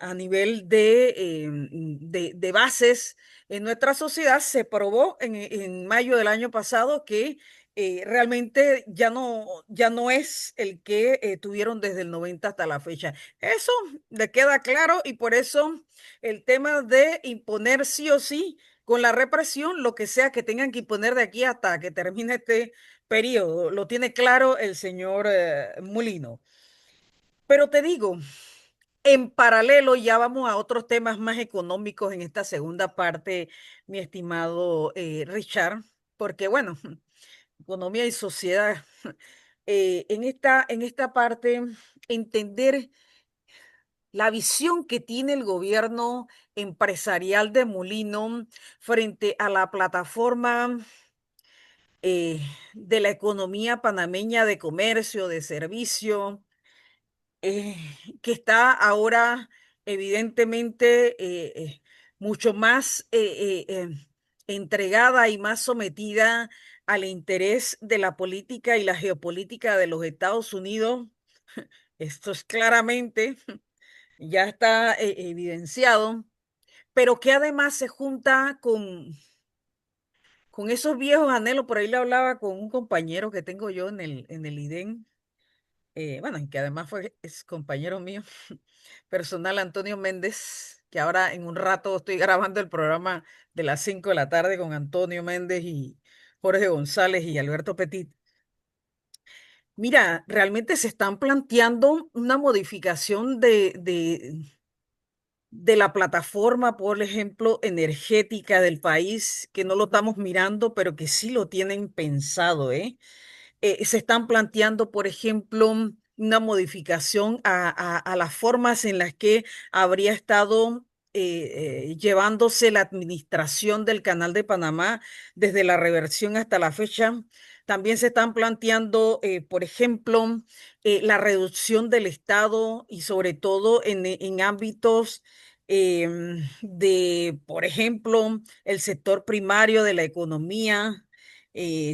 a nivel de bases en nuestra sociedad, se probó en mayo del año pasado que realmente ya no es el que tuvieron desde el 90 hasta la fecha. Eso le queda claro y por eso el tema de imponer sí o sí con la represión, lo que sea que tengan que imponer de aquí hasta que termine este periodo, lo tiene claro el señor Mulino. Pero te digo, en paralelo ya vamos a otros temas más económicos en esta segunda parte, mi estimado Richard, porque bueno, economía y sociedad. En esta parte, entender la visión que tiene el gobierno empresarial de Molino frente a la plataforma de la economía panameña de comercio, de servicio, eh, que está ahora evidentemente mucho más entregada y más sometida al interés de la política y la geopolítica de los Estados Unidos. Esto es claramente ya está evidenciado, pero que además se junta con esos viejos anhelos. Por ahí le hablaba con un compañero que tengo yo en el IDEN, bueno, y que además es compañero mío personal, Antonio Méndez, que ahora en un rato estoy grabando el programa de las 5 de la tarde con Antonio Méndez y Jorge González y Alberto Petit. Mira, realmente se están planteando una modificación de la plataforma, por ejemplo, energética del país, que no lo estamos mirando, pero que sí lo tienen pensado, ¿eh? Se están planteando, por ejemplo, una modificación a las formas en las que habría estado llevándose la administración del Canal de Panamá desde la reversión hasta la fecha. También se están planteando, por ejemplo, la reducción del Estado y sobre todo en ámbitos de, por ejemplo, el sector primario de la economía,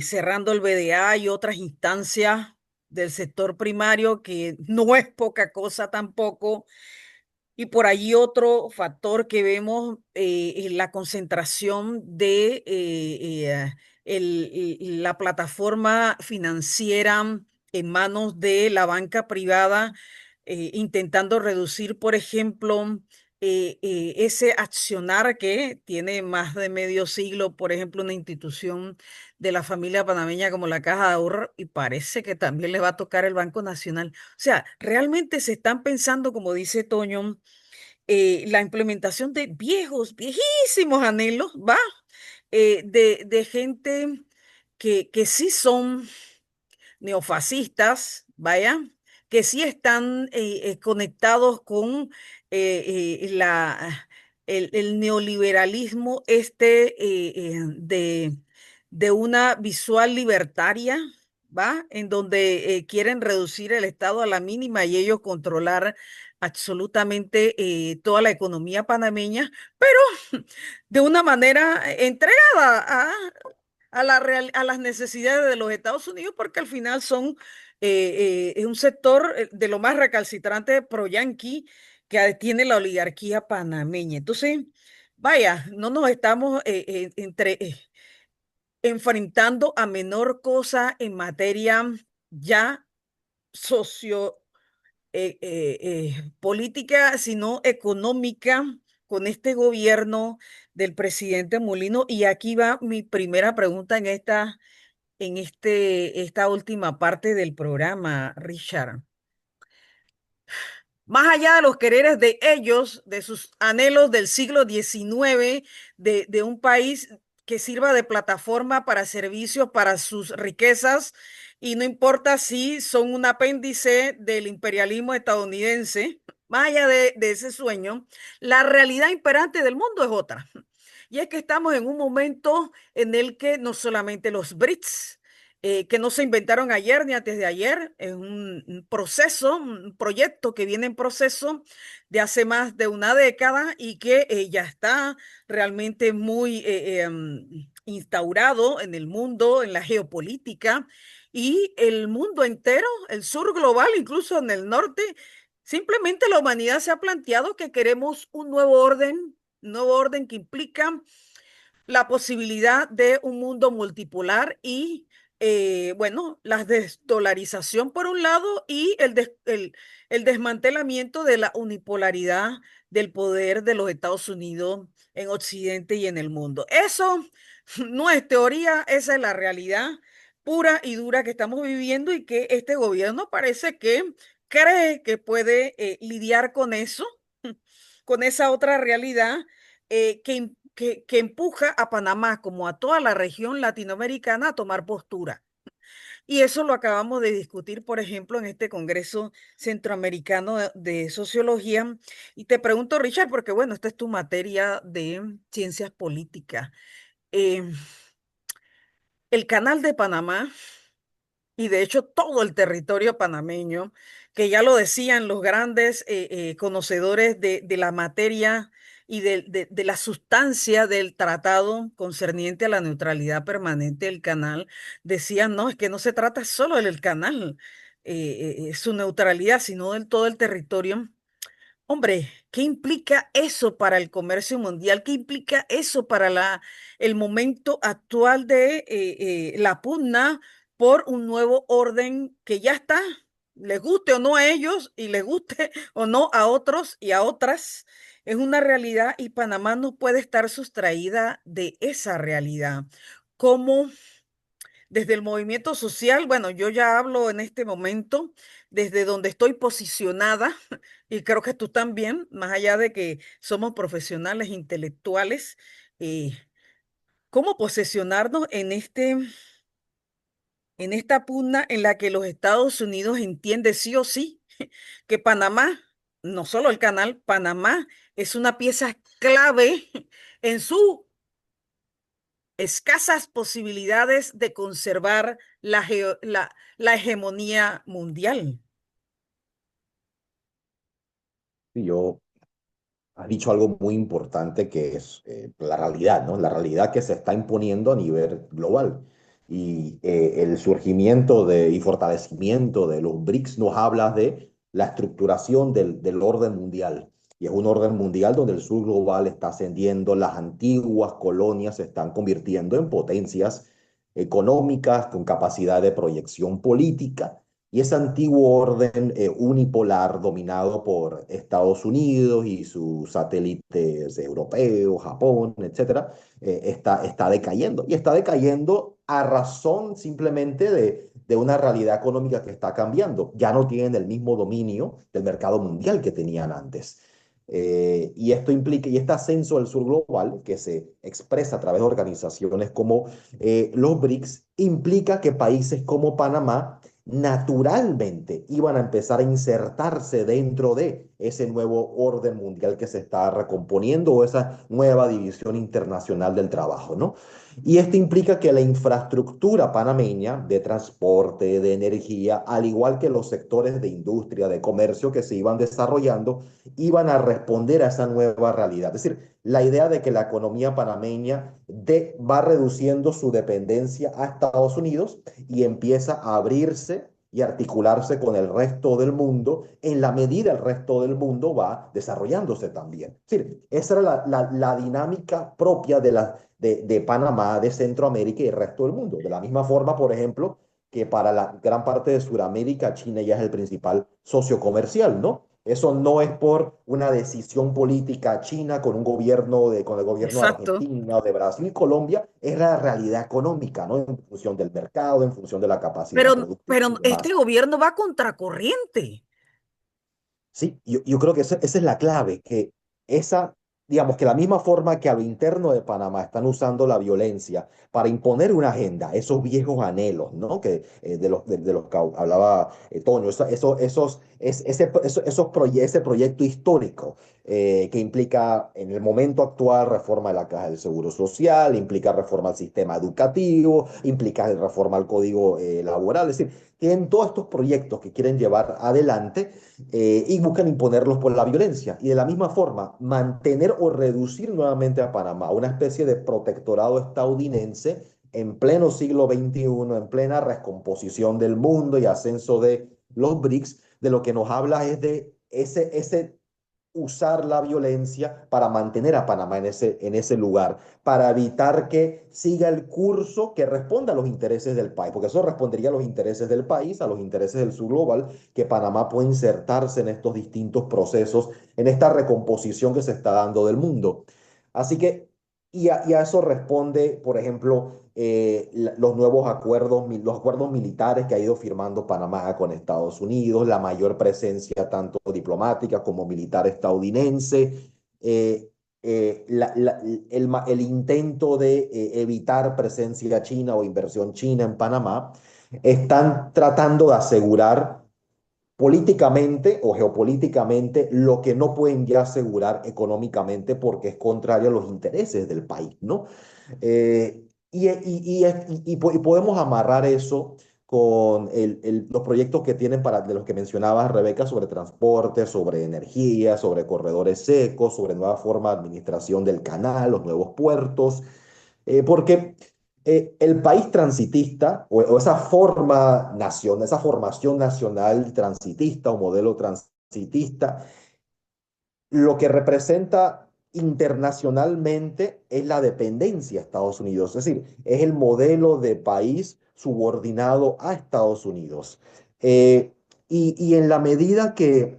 cerrando el BDA y otras instancias del sector primario, que no es poca cosa tampoco. Y por allí otro factor que vemos es la concentración de la plataforma financiera en manos de la banca privada, intentando reducir, por ejemplo, ese accionar que tiene más de medio siglo, por ejemplo, una institución de la familia panameña como la Caja de Ahorro, y parece que también le va a tocar el Banco Nacional. O sea, realmente se están pensando, como dice Toño, la implementación de viejos, viejísimos anhelos, ¿va? De gente que sí son neofascistas, vaya, que sí están conectados con el neoliberalismo de una visual libertaria, ¿va? En donde quieren reducir el Estado a la mínima y ellos controlar absolutamente toda la economía panameña, pero de una manera entregada a las necesidades de los Estados Unidos, porque al final son es un sector de lo más recalcitrante pro-yanqui que tiene la oligarquía panameña. Entonces, vaya, no nos estamos enfrentando a menor cosa en materia ya socio política, sino económica con este gobierno del presidente Molino. Y aquí va mi primera pregunta esta última parte del programa, Richard. Más allá de los quereres de ellos, de sus anhelos del siglo XIX, de un país que sirva de plataforma para servicios, para sus riquezas, y no importa si son un apéndice del imperialismo estadounidense, más allá de ese sueño, la realidad imperante del mundo es otra. Y es que estamos en un momento en el que no solamente los BRICS, que no se inventaron ayer ni antes de ayer, es un proceso, un proyecto que viene en proceso de hace más de una década y que ya está realmente muy instaurado en el mundo, en la geopolítica y el mundo entero, el sur global, incluso en el norte. Simplemente la humanidad se ha planteado que queremos un nuevo orden que implica la posibilidad de un mundo multipolar y, bueno, la desdolarización por un lado y el desmantelamiento de la unipolaridad del poder de los Estados Unidos en Occidente y en el mundo. Eso no es teoría, esa es la realidad pura y dura que estamos viviendo y que este gobierno parece que cree que puede lidiar con eso, con esa otra realidad que empuja a Panamá, como a toda la región latinoamericana, a tomar postura. Y eso lo acabamos de discutir, por ejemplo, en este Congreso Centroamericano de Sociología. Y te pregunto, Richard, porque bueno, esta es tu materia de ciencias políticas. Eh, el Canal de Panamá y de hecho todo el territorio panameño, que ya lo decían los grandes conocedores de la materia y de la sustancia del tratado concerniente a la neutralidad permanente del canal, decían, no, es que no se trata solo del canal, su neutralidad, sino del todo el territorio. Hombre, ¿qué implica eso para el comercio mundial? ¿Qué implica eso para el momento actual de la pugna por un nuevo orden que ya está? Les guste o no a ellos y les guste o no a otros y a otras, es una realidad y Panamá no puede estar sustraída de esa realidad. ¿Cómo? Desde el movimiento social, bueno, yo ya hablo en este momento desde donde estoy posicionada y creo que tú también, más allá de que somos profesionales intelectuales, eh, ¿cómo posicionarnos en esta pugna en la que los Estados Unidos entiende sí o sí que Panamá, no solo el canal, Panamá es una pieza clave en su escasas posibilidades de conservar la hegemonía mundial? Y yo has dicho algo muy importante que es la realidad, ¿no? La realidad que se está imponiendo a nivel global. Y el surgimiento y fortalecimiento de los BRICS nos habla de la estructuración del orden mundial. Y es un orden mundial donde el sur global está ascendiendo, las antiguas colonias se están convirtiendo en potencias económicas con capacidad de proyección política y ese antiguo orden unipolar dominado por Estados Unidos y sus satélites europeos, Japón, etcétera, está decayendo. Y está decayendo a razón simplemente de una realidad económica que está cambiando. Ya no tienen el mismo dominio del mercado mundial que tenían antes. Y esto implica, y este ascenso del sur global, que se expresa a través de organizaciones como los BRICS, implica que países como Panamá naturalmente iban a empezar a insertarse dentro de ese nuevo orden mundial que se está recomponiendo o esa nueva división internacional del trabajo, ¿no? Y esto implica que la infraestructura panameña de transporte, de energía, al igual que los sectores de industria, de comercio que se iban desarrollando, iban a responder a esa nueva realidad. Es decir, la idea de que la economía panameña va reduciendo su dependencia a Estados Unidos y empieza a abrirse y articularse con el resto del mundo en la medida el resto del mundo va desarrollándose también. Es decir, esa era la dinámica propia de Panamá, de Centroamérica y el resto del mundo. De la misma forma, por ejemplo, que para la gran parte de Sudamérica, China ya es el principal socio comercial, ¿no? Eso no es por una decisión política china con con el gobierno de Exacto. Argentina o de Brasil y Colombia, es la realidad económica, ¿no? En función del mercado, en función de la capacidad productiva Pero y este demás. gobierno va contracorriente. Sí, yo creo que esa es la clave, que esa, digamos que la misma forma que a lo interno de Panamá están usando la violencia para imponer una agenda, esos viejos anhelos, ¿no? Que, de los que hablaba Toño, ese proyecto histórico que implica en el momento actual reforma de la Caja del Seguro Social, implica reforma al sistema educativo, implica reforma al Código Laboral, es decir, tienen todos estos proyectos que quieren llevar adelante y buscan imponerlos por la violencia. Y de la misma forma, mantener o reducir nuevamente a Panamá, una especie de protectorado estadounidense en pleno siglo XXI, en plena recomposición del mundo y ascenso de los BRICS, de lo que nos habla es de ese usar la violencia para mantener a Panamá en ese lugar, para evitar que siga el curso que responda a los intereses del país, porque eso respondería a los intereses del país, a los intereses del sur global, que Panamá pueda insertarse en estos distintos procesos, en esta recomposición que se está dando del mundo. Así que, y a eso responde, por ejemplo, los acuerdos militares que ha ido firmando Panamá con Estados Unidos, la mayor presencia tanto diplomática como militar estadounidense, eh, el intento de evitar presencia china o inversión china en Panamá, están tratando de asegurar políticamente o geopolíticamente lo que no pueden ya asegurar económicamente porque es contrario a los intereses del país, ¿no? Y podemos amarrar eso con los proyectos que tienen de los que mencionabas, Rebeca, sobre transporte, sobre energía, sobre corredores secos, sobre nueva forma de administración del canal, los nuevos puertos, porque el país transitista o esa esa formación nacional transitista o modelo transitista lo que representa internacionalmente es la dependencia a Estados Unidos, es decir, es el modelo de país subordinado a Estados Unidos. Eh, y en la medida que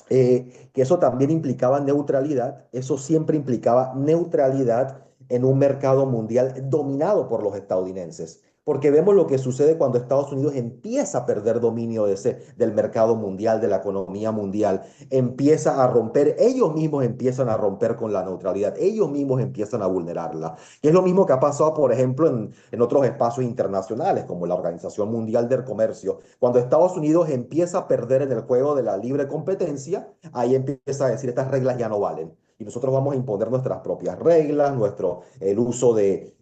eso también implicaba neutralidad, eso siempre implicaba neutralidad en un mercado mundial dominado por los estadounidenses. Porque vemos lo que sucede cuando Estados Unidos empieza a perder dominio del mercado mundial, de la economía mundial, empieza a romper, ellos mismos empiezan a romper con la neutralidad, ellos mismos empiezan a vulnerarla. Y es lo mismo que ha pasado, por ejemplo, en otros espacios internacionales, como la Organización Mundial del Comercio. Cuando Estados Unidos empieza a perder en el juego de la libre competencia, ahí empieza a decir estas reglas ya no valen. Y nosotros vamos a imponer nuestras propias reglas, el uso de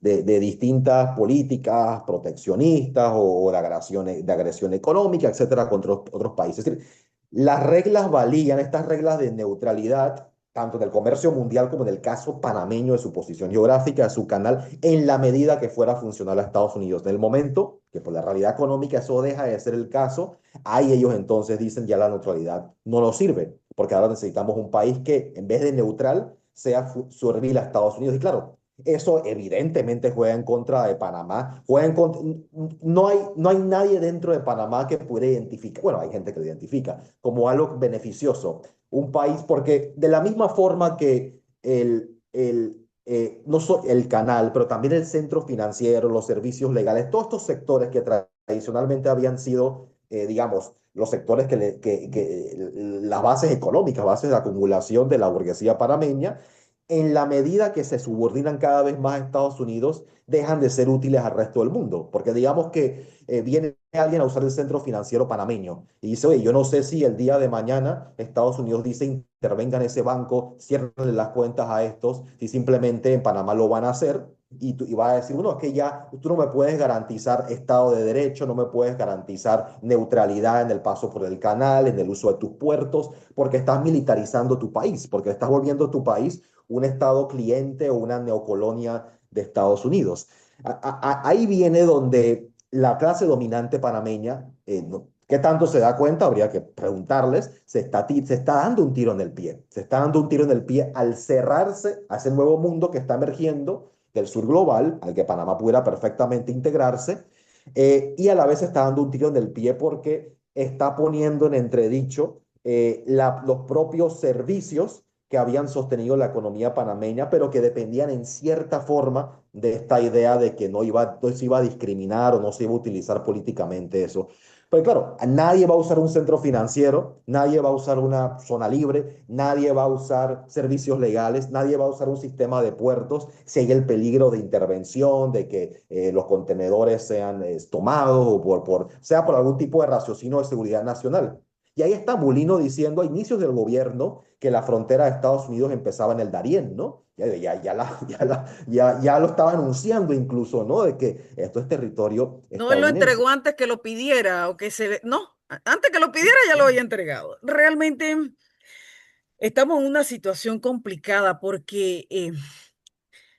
distintas políticas proteccionistas o de agresión económica, etcétera, contra otros países. Es decir, las reglas valían, estas reglas de neutralidad, tanto en el comercio mundial como en el caso panameño de su posición geográfica, de su canal, en la medida que fuera funcional a Estados Unidos. En el momento que por la realidad económica eso deja de ser el caso, ahí ellos entonces dicen ya la neutralidad no nos sirve, porque ahora necesitamos un país que en vez de neutral sea servil a Estados Unidos. Y claro, eso evidentemente juega en contra de Panamá. No hay nadie dentro de Panamá que pudiera identificar, bueno, hay gente que lo identifica como algo beneficioso. Un país, porque de la misma forma que no el canal, pero también el centro financiero, los servicios legales, todos estos sectores que tradicionalmente habían sido, digamos, los sectores las bases económicas, bases de acumulación de la burguesía panameña, en la medida que se subordinan cada vez más a Estados Unidos, dejan de ser útiles al resto del mundo. Porque digamos que viene alguien a usar el centro financiero panameño y dice, oye, yo no sé si el día de mañana Estados Unidos dice intervenga en ese banco, cierren las cuentas a estos, si simplemente en Panamá lo van a hacer. Y va a decir, bueno, es que ya tú no me puedes garantizar Estado de Derecho, no me puedes garantizar neutralidad en el paso por el canal, en el uso de tus puertos, porque estás militarizando tu país, porque estás volviendo tu país un Estado cliente o una neocolonia de Estados Unidos. Ahí viene donde la clase dominante panameña, ¿qué tanto se da cuenta? Habría que preguntarles, se está dando un tiro en el pie, se está dando un tiro en el pie al cerrarse a ese nuevo mundo que está emergiendo del sur global, al que Panamá pudiera perfectamente integrarse, y a la vez se está dando un tiro en el pie porque está poniendo en entredicho los propios servicios que habían sostenido la economía panameña, pero que dependían en cierta forma de esta idea de que no se iba a discriminar o no se iba a utilizar políticamente eso. Pero claro, nadie va a usar un centro financiero, nadie va a usar una zona libre, nadie va a usar servicios legales, nadie va a usar un sistema de puertos si hay el peligro de intervención, de que los contenedores sean tomados o sea por algún tipo de raciocinio de seguridad nacional. Y ahí está Mulino diciendo a inicios del gobierno que la frontera de Estados Unidos empezaba en el Darién, ¿no? Ya lo estaba anunciando incluso, ¿no? De que esto es territorio No, él lo estadounidense. entregó antes que lo pidiera o que no, antes que lo pidiera ya lo había entregado. Realmente estamos en una situación complicada porque,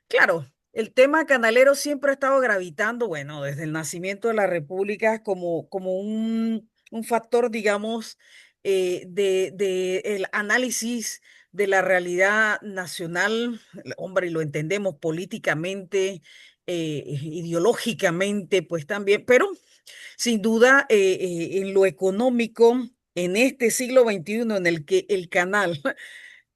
claro, el tema canalero siempre ha estado gravitando, bueno, desde el nacimiento de la República como un factor, digamos, de el análisis de la realidad nacional, hombre, y lo entendemos políticamente, ideológicamente, pues también, pero sin duda en lo económico, en este siglo XXI en el que el canal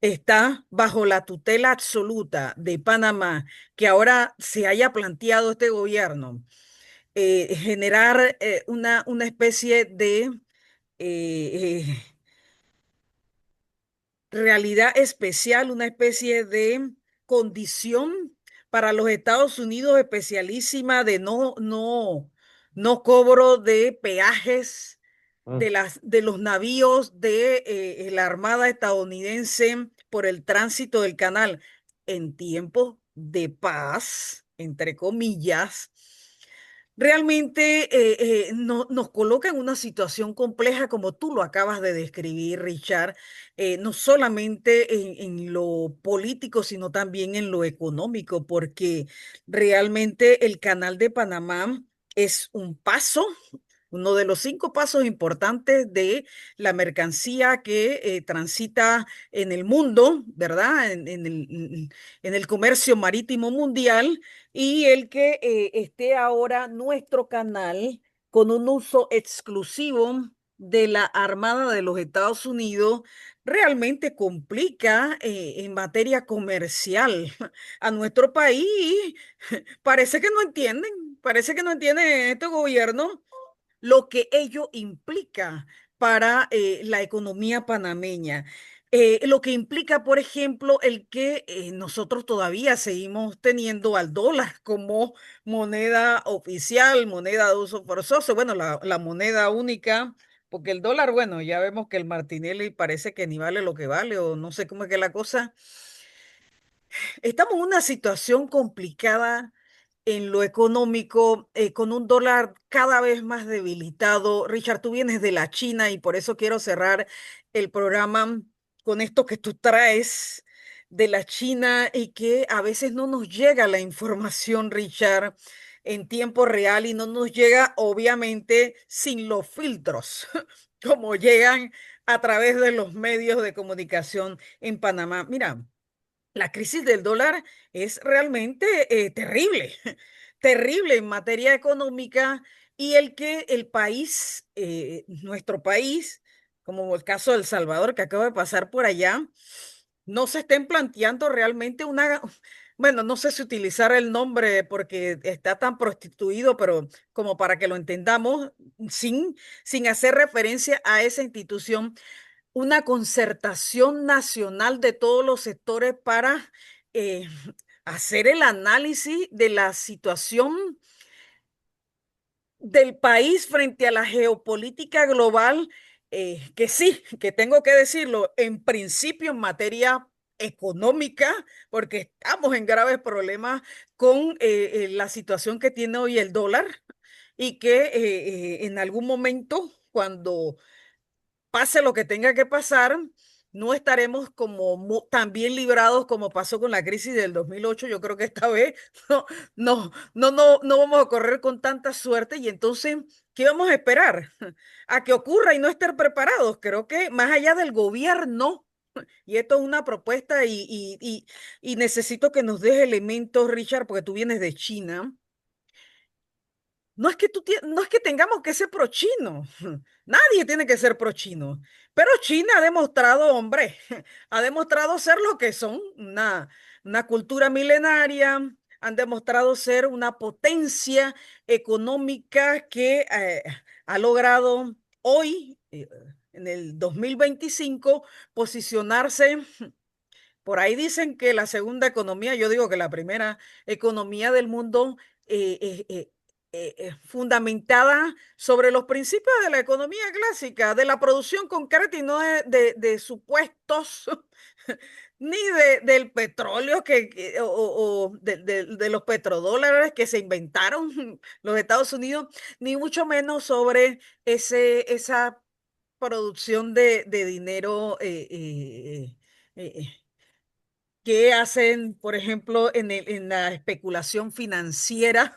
está bajo la tutela absoluta de Panamá, que ahora se haya planteado este gobierno, generar una especie de eh, realidad especial, una especie de condición para los Estados Unidos especialísima de no cobro de peajes Mm. de los navíos de la Armada estadounidense por el tránsito del canal en tiempos de paz, entre comillas. Realmente nos coloca en una situación compleja como tú lo acabas de describir, Richard, no solamente en lo político, sino también en lo económico, porque realmente el Canal de Panamá es un paso, uno de los 5 pasos importantes de la mercancía que transita en el mundo, ¿verdad? En el comercio marítimo mundial y el que esté ahora nuestro canal con un uso exclusivo de la Armada de los Estados Unidos realmente complica en materia comercial a nuestro país. Parece que no entienden este gobierno lo que ello implica para la economía panameña. Lo que implica, por ejemplo, el que nosotros todavía seguimos teniendo al dólar como moneda oficial, moneda de uso forzoso, bueno, la moneda única, porque el dólar, bueno, ya vemos que el Martinelli parece que ni vale lo que vale, o no sé cómo es que es la cosa. Estamos en una situación complicada en lo económico, con un dólar cada vez más debilitado. Richard, tú vienes de la China y por eso quiero cerrar el programa con esto que tú traes de la China y que a veces no nos llega la información, Richard, en tiempo real y no nos llega, obviamente, sin los filtros, como llegan a través de los medios de comunicación en Panamá. Mira. La crisis del dólar es realmente terrible, terrible en materia económica y el que el país, nuestro país, como el caso de El Salvador que acaba de pasar por allá, no se estén planteando realmente una, bueno, no sé si utilizar el nombre porque está tan prostituido, pero como para que lo entendamos sin hacer referencia a esa institución una concertación nacional de todos los sectores para eh, hacer el análisis de la situación del país frente a la geopolítica global, que sí, que tengo que decirlo, en principio en materia económica, porque estamos en graves problemas con la situación que tiene hoy el dólar y que en algún momento, cuando pase lo que tenga que pasar, no estaremos como tan bien librados como pasó con la crisis del 2008. Yo creo que esta vez no vamos a correr con tanta suerte y entonces, ¿qué vamos a esperar? A que ocurra y no estar preparados. Creo que más allá del gobierno, y esto es una propuesta y necesito que nos des elementos, Richard, porque tú vienes de China. No es que no es que tengamos que ser pro-chino. Nadie tiene que ser pro-chino. Pero China ha demostrado, hombre, ha demostrado ser lo que son, una cultura milenaria, han demostrado ser una potencia económica que ha logrado hoy, en el 2025, posicionarse. Por ahí dicen que la segunda economía, yo digo que la primera economía del mundo fundamentada sobre los principios de la economía clásica, de la producción concreta y no de supuestos, ni del petróleo o de los petrodólares que se inventaron los Estados Unidos, ni mucho menos sobre esa producción de dinero. Que hacen, por ejemplo, en la especulación financiera,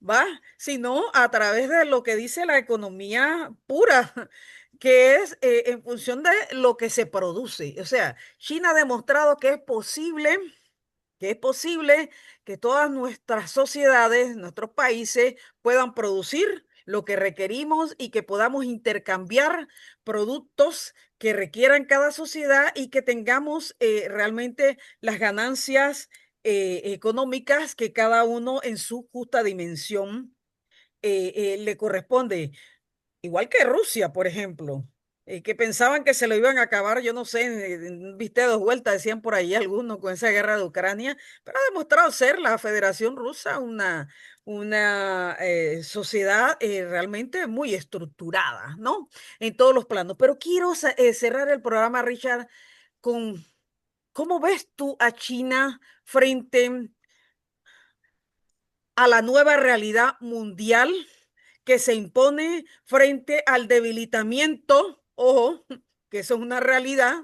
¿va? Sino a través de lo que dice la economía pura, que es en función de lo que se produce. O sea, China ha demostrado que es posible que todas nuestras sociedades, nuestros países puedan producir lo que requerimos y que podamos intercambiar productos que requieran cada sociedad y que tengamos realmente las ganancias económicas que cada uno en su justa dimensión le corresponde. Igual que Rusia, por ejemplo, que pensaban que se lo iban a acabar, yo no sé, viste 2 vueltas, decían por ahí algunos con esa guerra de Ucrania, pero ha demostrado ser la Federación Rusa una sociedad realmente muy estructurada, ¿no? En todos los planos. Pero quiero cerrar el programa, Richard, con cómo ves tú a China frente a la nueva realidad mundial que se impone frente al debilitamiento, ojo, que eso es una realidad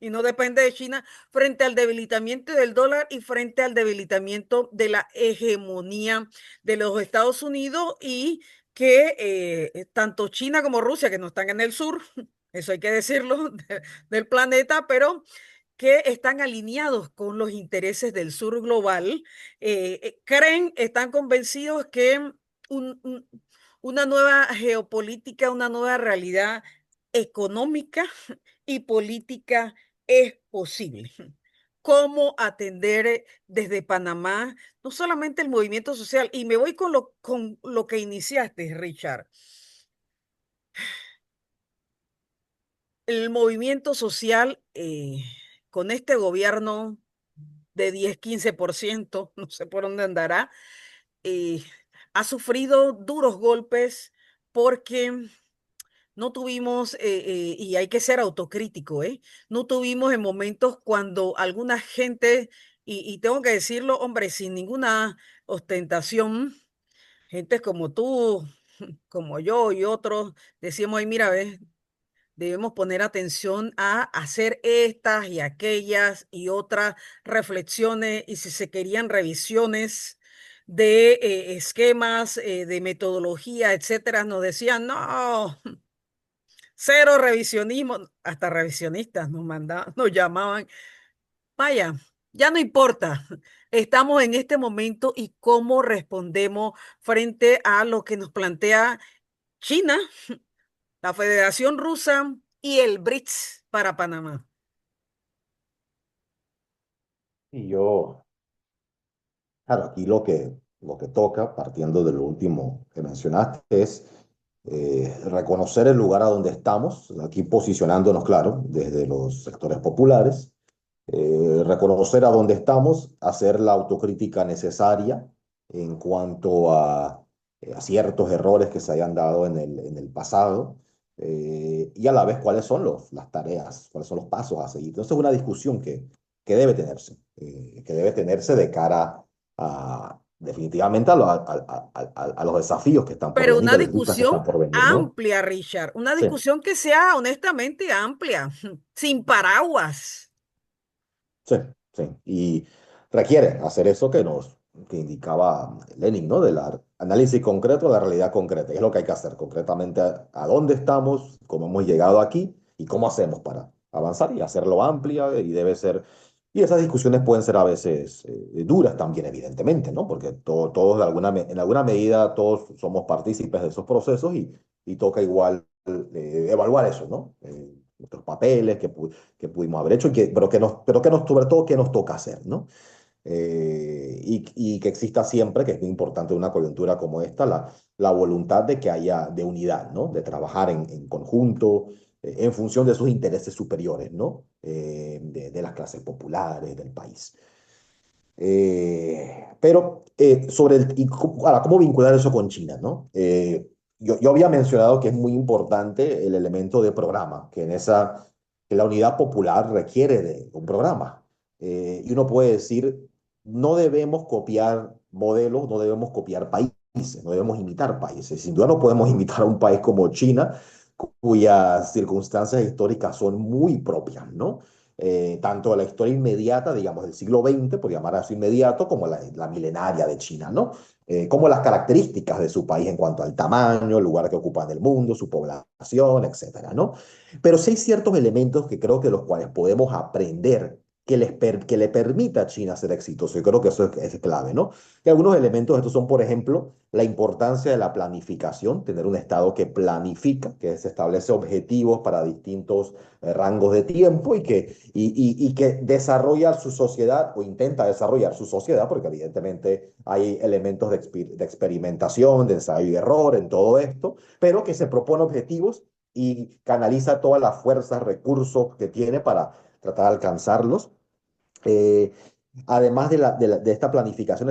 y no depende de China, frente al debilitamiento del dólar y frente al debilitamiento de la hegemonía de los Estados Unidos y que tanto China como Rusia, que no están en el sur, eso hay que decirlo, del planeta, pero que están alineados con los intereses del sur global, creen, están convencidos que un- un- una nueva geopolítica, una nueva realidad económica y política es posible. Cómo atender desde Panamá, no solamente el movimiento social, y me voy con lo que iniciaste, Richard. El movimiento social con este gobierno de 10-15%, no sé por dónde andará, eh, ha sufrido duros golpes porque no tuvimos, y hay que ser autocrítico, no tuvimos en momentos cuando alguna gente, y tengo que decirlo, hombre, sin ninguna ostentación, gente como tú, como yo y otros, decíamos, ay, mira, ves, debemos poner atención a hacer estas y aquellas y otras reflexiones y si se querían revisiones de esquemas, de metodología, etcétera, nos decían, no, cero revisionismo, hasta revisionistas nos llamaban, vaya, ya no importa, estamos en este momento y cómo respondemos frente a lo que nos plantea China, la Federación Rusa y el BRICS para Panamá. Y yo, claro, aquí lo que toca, partiendo de lo último que mencionaste, es reconocer el lugar a donde estamos, aquí posicionándonos, claro, desde los sectores populares, reconocer a dónde estamos, hacer la autocrítica necesaria en cuanto a ciertos errores que se hayan dado en el pasado, y a la vez cuáles son las tareas, cuáles son los pasos a seguir. Entonces es una discusión que debe tenerse de cara a definitivamente a los desafíos que están por Pero venir, una a las luchas que discusión están por venir, ¿no? amplia, Richard, una Sí. discusión que sea honestamente amplia, sin paraguas. Sí, sí. Y requiere hacer eso que indicaba Lenin, ¿no? Del análisis concreto de la realidad concreta. Y es lo que hay que hacer concretamente a dónde estamos, cómo hemos llegado aquí y cómo hacemos para avanzar y hacerlo amplia y debe ser. Y esas discusiones pueden ser a veces duras también, evidentemente, ¿no? Porque todos en alguna medida todos somos partícipes de esos procesos y toca igual evaluar eso, ¿no? Nuestros papeles, que pudimos haber hecho, sobre todo, qué nos toca hacer, ¿no? Y que exista siempre, que es muy importante en una coyuntura como esta, la voluntad de que haya de unidad, ¿no? De trabajar en conjunto, en función de sus intereses superiores, ¿no? De las clases populares del país. Pero sobre ahora, ¿cómo vincular eso con China, no? Yo había mencionado que es muy importante el elemento de programa, que la unidad popular requiere de un programa. Y uno puede decir, no debemos copiar modelos, no debemos copiar países, no debemos imitar países. Sin duda no podemos imitar a un país como China, cuyas circunstancias históricas son muy propias, ¿no? Tanto de la historia inmediata, digamos, del siglo XX, por llamar así inmediato, como la milenaria de China, ¿no? Como las características de su país en cuanto al tamaño, el lugar que ocupa en el mundo, su población, etcétera, ¿no? Pero sí hay ciertos elementos que creo que los cuales podemos aprender que le permita a China ser exitoso. Y creo que eso es clave, ¿no? Que algunos elementos de estos son, por ejemplo, la importancia de la planificación, tener un Estado que planifica, que se establece objetivos para distintos rangos de tiempo y que desarrolla su sociedad o intenta desarrollar su sociedad, porque evidentemente hay elementos de experimentación, de ensayo y error en todo esto, pero que se propone objetivos y canaliza todas las fuerzas, recursos que tiene para tratar de alcanzarlos. Eh, Además de esta planificación,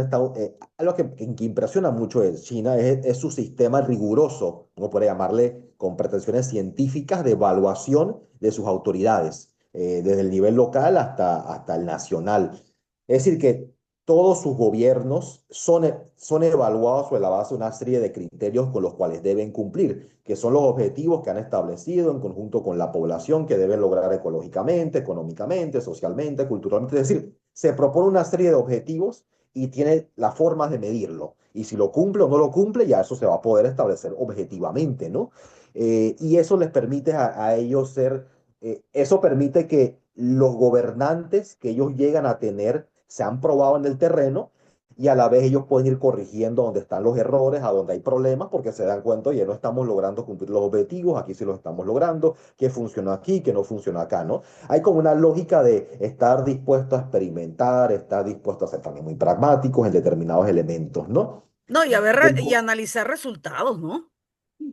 algo que impresiona mucho de China es su sistema riguroso, como puede llamarle, con pretensiones científicas de evaluación de sus autoridades, desde el nivel local hasta el nacional. Es decir, que todos sus gobiernos son evaluados sobre la base de una serie de criterios con los cuales deben cumplir, que son los objetivos que han establecido en conjunto con la población que deben lograr ecológicamente, económicamente, socialmente, culturalmente. Es decir, se propone una serie de objetivos y tiene las formas de medirlo. Y si lo cumple o no lo cumple, ya eso se va a poder establecer objetivamente, ¿no? Y eso les permite a ellos ser, eso permite que los gobernantes que ellos llegan a tener sean probados en el terreno y a la vez ellos pueden ir corrigiendo donde están los errores, a donde hay problemas, porque se dan cuenta, oye, no estamos logrando cumplir los objetivos, aquí sí los estamos logrando, qué funcionó aquí, qué no funcionó acá, ¿no? Hay como una lógica de estar dispuesto a experimentar, estar dispuesto a ser también muy pragmáticos en determinados elementos, ¿no? No, y y Como analizar resultados, ¿no?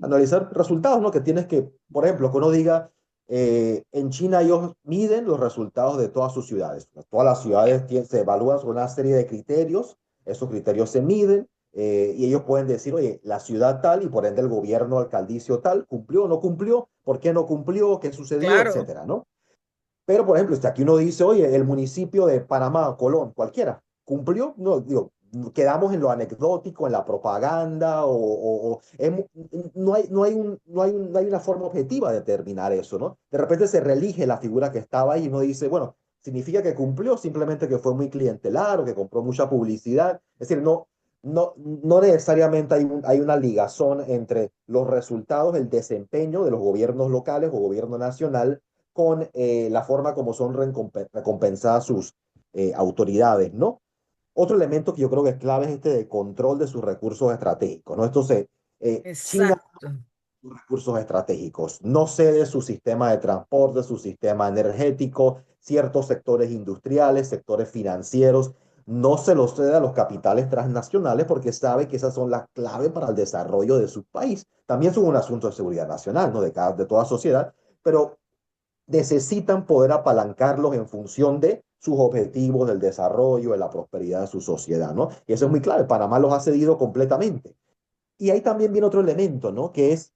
analizar resultados, ¿no? Que tienes que, por ejemplo, que uno diga, en China ellos miden los resultados de todas sus ciudades. Todas las ciudades se evalúan sobre una serie de criterios, esos criterios se miden y ellos pueden decir, oye, la ciudad tal y por ende el gobierno alcaldicio tal, ¿cumplió o no cumplió? ¿Por qué no cumplió? ¿Qué sucedió? Claro, Etcétera, ¿no? Pero, por ejemplo, si aquí uno dice, oye, el municipio de Panamá, Colón, cualquiera, ¿cumplió? No, digo, quedamos en lo anecdótico, en la propaganda, no hay una forma objetiva de determinar eso, ¿no? De repente se reelige la figura que estaba ahí y uno dice, bueno, ¿significa que cumplió? Simplemente que fue muy clientelar o que compró mucha publicidad. Es decir, no necesariamente hay una ligazón entre los resultados, el desempeño de los gobiernos locales o gobierno nacional con la forma como son recompensadas sus autoridades, ¿no? Otro elemento que yo creo que es clave es este de control de sus recursos estratégicos, ¿no? Entonces, China, exacto. sus recursos estratégicos, no cede su sistema de transporte, su sistema energético, ciertos sectores industriales, sectores financieros, no se los cede a los capitales transnacionales porque sabe que esas son las claves para el desarrollo de su país. También son un asunto de seguridad nacional, ¿no? De toda sociedad, pero necesitan poder apalancarlos en función de sus objetivos, del desarrollo, de la prosperidad de su sociedad, ¿no? Y eso es muy clave. Panamá los ha cedido completamente. Y ahí también viene otro elemento, ¿no? Que es,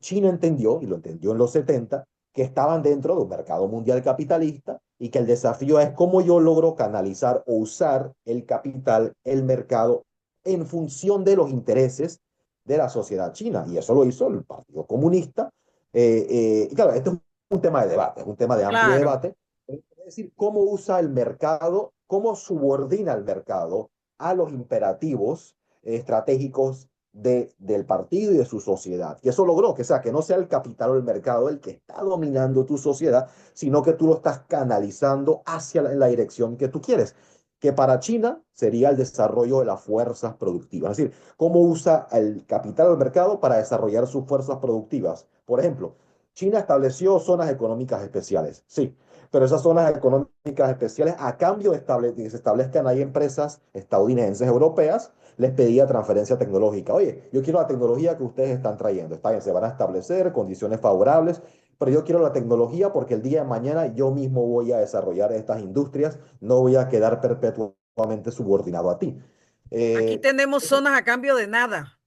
China entendió, y lo entendió en los 70, que estaban dentro de un mercado mundial capitalista y que el desafío es cómo yo logro canalizar o usar el capital, el mercado, en función de los intereses de la sociedad china. Y eso lo hizo el Partido Comunista. Y claro, esto es un tema de debate, es un tema de amplio Claro. debate. Es decir, cómo usa el mercado, cómo subordina el mercado a los imperativos estratégicos del partido y de su sociedad. Y eso logró que, sea, que no sea el capital o el mercado el que está dominando tu sociedad, sino que tú lo estás canalizando hacia la dirección que tú quieres, que para China sería el desarrollo de las fuerzas productivas. Es decir, cómo usa el capital o el mercado para desarrollar sus fuerzas productivas. Por ejemplo, China estableció zonas económicas especiales, sí, pero esas zonas económicas especiales, a cambio de que se establezcan ahí empresas estadounidenses, europeas, les pedía transferencia tecnológica. Oye, yo quiero la tecnología que ustedes están trayendo. Está bien, se van a establecer condiciones favorables, pero yo quiero la tecnología porque el día de mañana yo mismo voy a desarrollar estas industrias, no voy a quedar perpetuamente subordinado a ti. Aquí Eh, tenemos zonas a cambio de nada.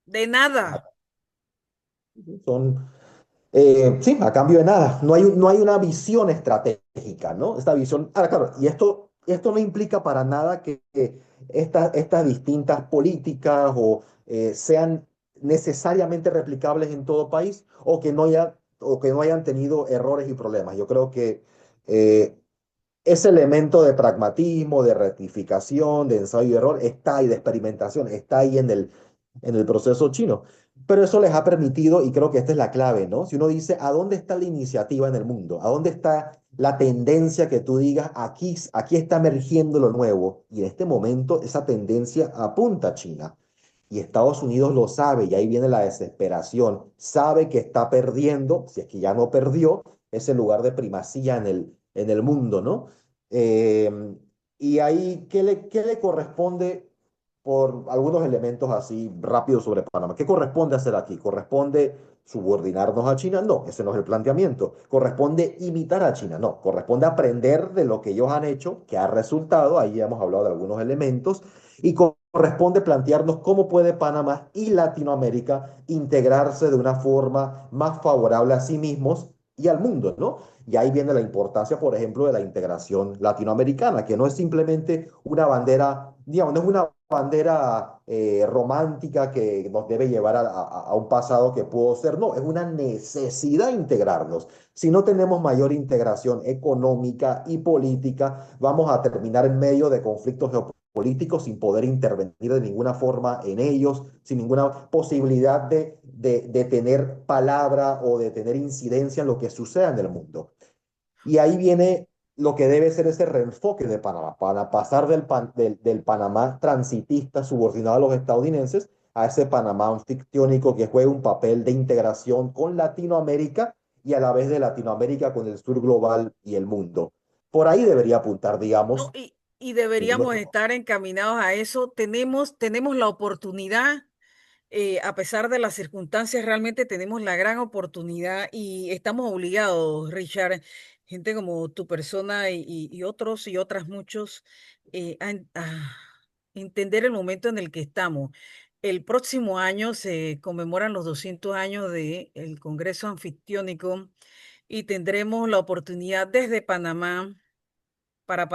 De nada. son sí, a cambio de nada. No hay una visión estratégica, ¿no? Esta visión. Ahora, claro, y esto no implica para nada que estas distintas políticas sean necesariamente replicables en todo país o que no hayan tenido errores y problemas. Yo creo que eh, ese elemento de pragmatismo, de rectificación, de ensayo y error está ahí, de experimentación, está ahí en el proceso chino. Pero eso les ha permitido, y creo que esta es la clave, ¿no? Si uno dice, ¿a dónde está la iniciativa en el mundo? ¿A dónde está la tendencia que tú digas, aquí está emergiendo lo nuevo? Y en este momento esa tendencia apunta a China. Y Estados Unidos lo sabe, y ahí viene la desesperación. Sabe que está perdiendo, si es que ya no perdió, ese lugar de primacía en el mundo, ¿no? Eh, y ahí, qué le corresponde por algunos elementos así rápidos sobre Panamá? ¿Qué corresponde hacer aquí? ¿Corresponde subordinarnos a China? No, ese no es el planteamiento. ¿Corresponde imitar a China? No, corresponde aprender de lo que ellos han hecho, que ha resultado, ahí ya hemos hablado de algunos elementos, y corresponde plantearnos cómo puede Panamá y Latinoamérica integrarse de una forma más favorable a sí mismos y al mundo, ¿no? Y ahí viene la importancia, por ejemplo, de la integración latinoamericana, que no es simplemente una bandera, digamos, no es una bandera romántica que nos debe llevar a un pasado que pudo ser, no, es una necesidad integrarnos. Si no tenemos mayor integración económica y política, vamos a terminar en medio de conflictos políticos sin poder intervenir de ninguna forma en ellos, sin ninguna posibilidad de tener palabra o de tener incidencia en lo que suceda en el mundo. Y ahí viene lo que debe ser ese reenfoque de Panamá, para pasar del Panamá transitista subordinado a los estadounidenses a ese Panamá anfictiónico que juega un papel de integración con Latinoamérica y a la vez de Latinoamérica con el sur global y el mundo. Por ahí debería apuntar, No, digamos, y deberíamos nuestro. estar encaminados a eso. Tenemos la oportunidad, a pesar de las circunstancias, realmente tenemos la gran oportunidad y estamos obligados, Richard, gente como tu persona y otros y otras muchos, a entender el momento en el que estamos. El próximo año se conmemoran los 200 años del Congreso Anfictiónico y tendremos la oportunidad desde Panamá, para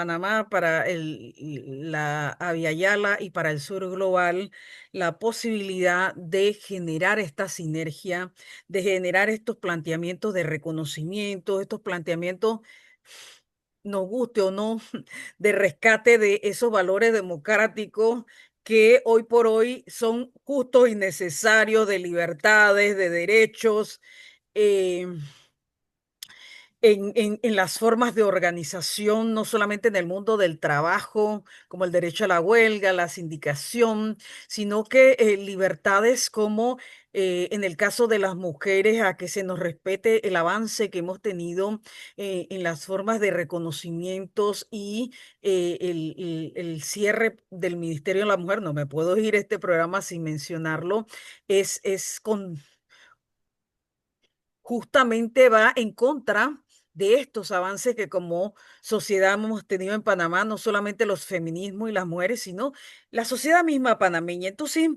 la Aviala y para el sur global, la posibilidad de generar esta sinergia, de generar estos planteamientos de reconocimiento, estos planteamientos, nos guste o no, de rescate de esos valores democráticos que hoy por hoy son justos y necesarios, de libertades, de derechos. eh, en las formas de organización, no solamente en el mundo del trabajo, como el derecho a la huelga, la sindicación, sino que libertades como en el caso de las mujeres, a que se nos respete el avance que hemos tenido en las formas de reconocimientos y el cierre del Ministerio de la Mujer. No me puedo ir a este programa sin mencionarlo. Es con justamente va en contra de estos avances que como sociedad hemos tenido en Panamá, no solamente los feminismos y las mujeres, sino la sociedad misma panameña. Entonces,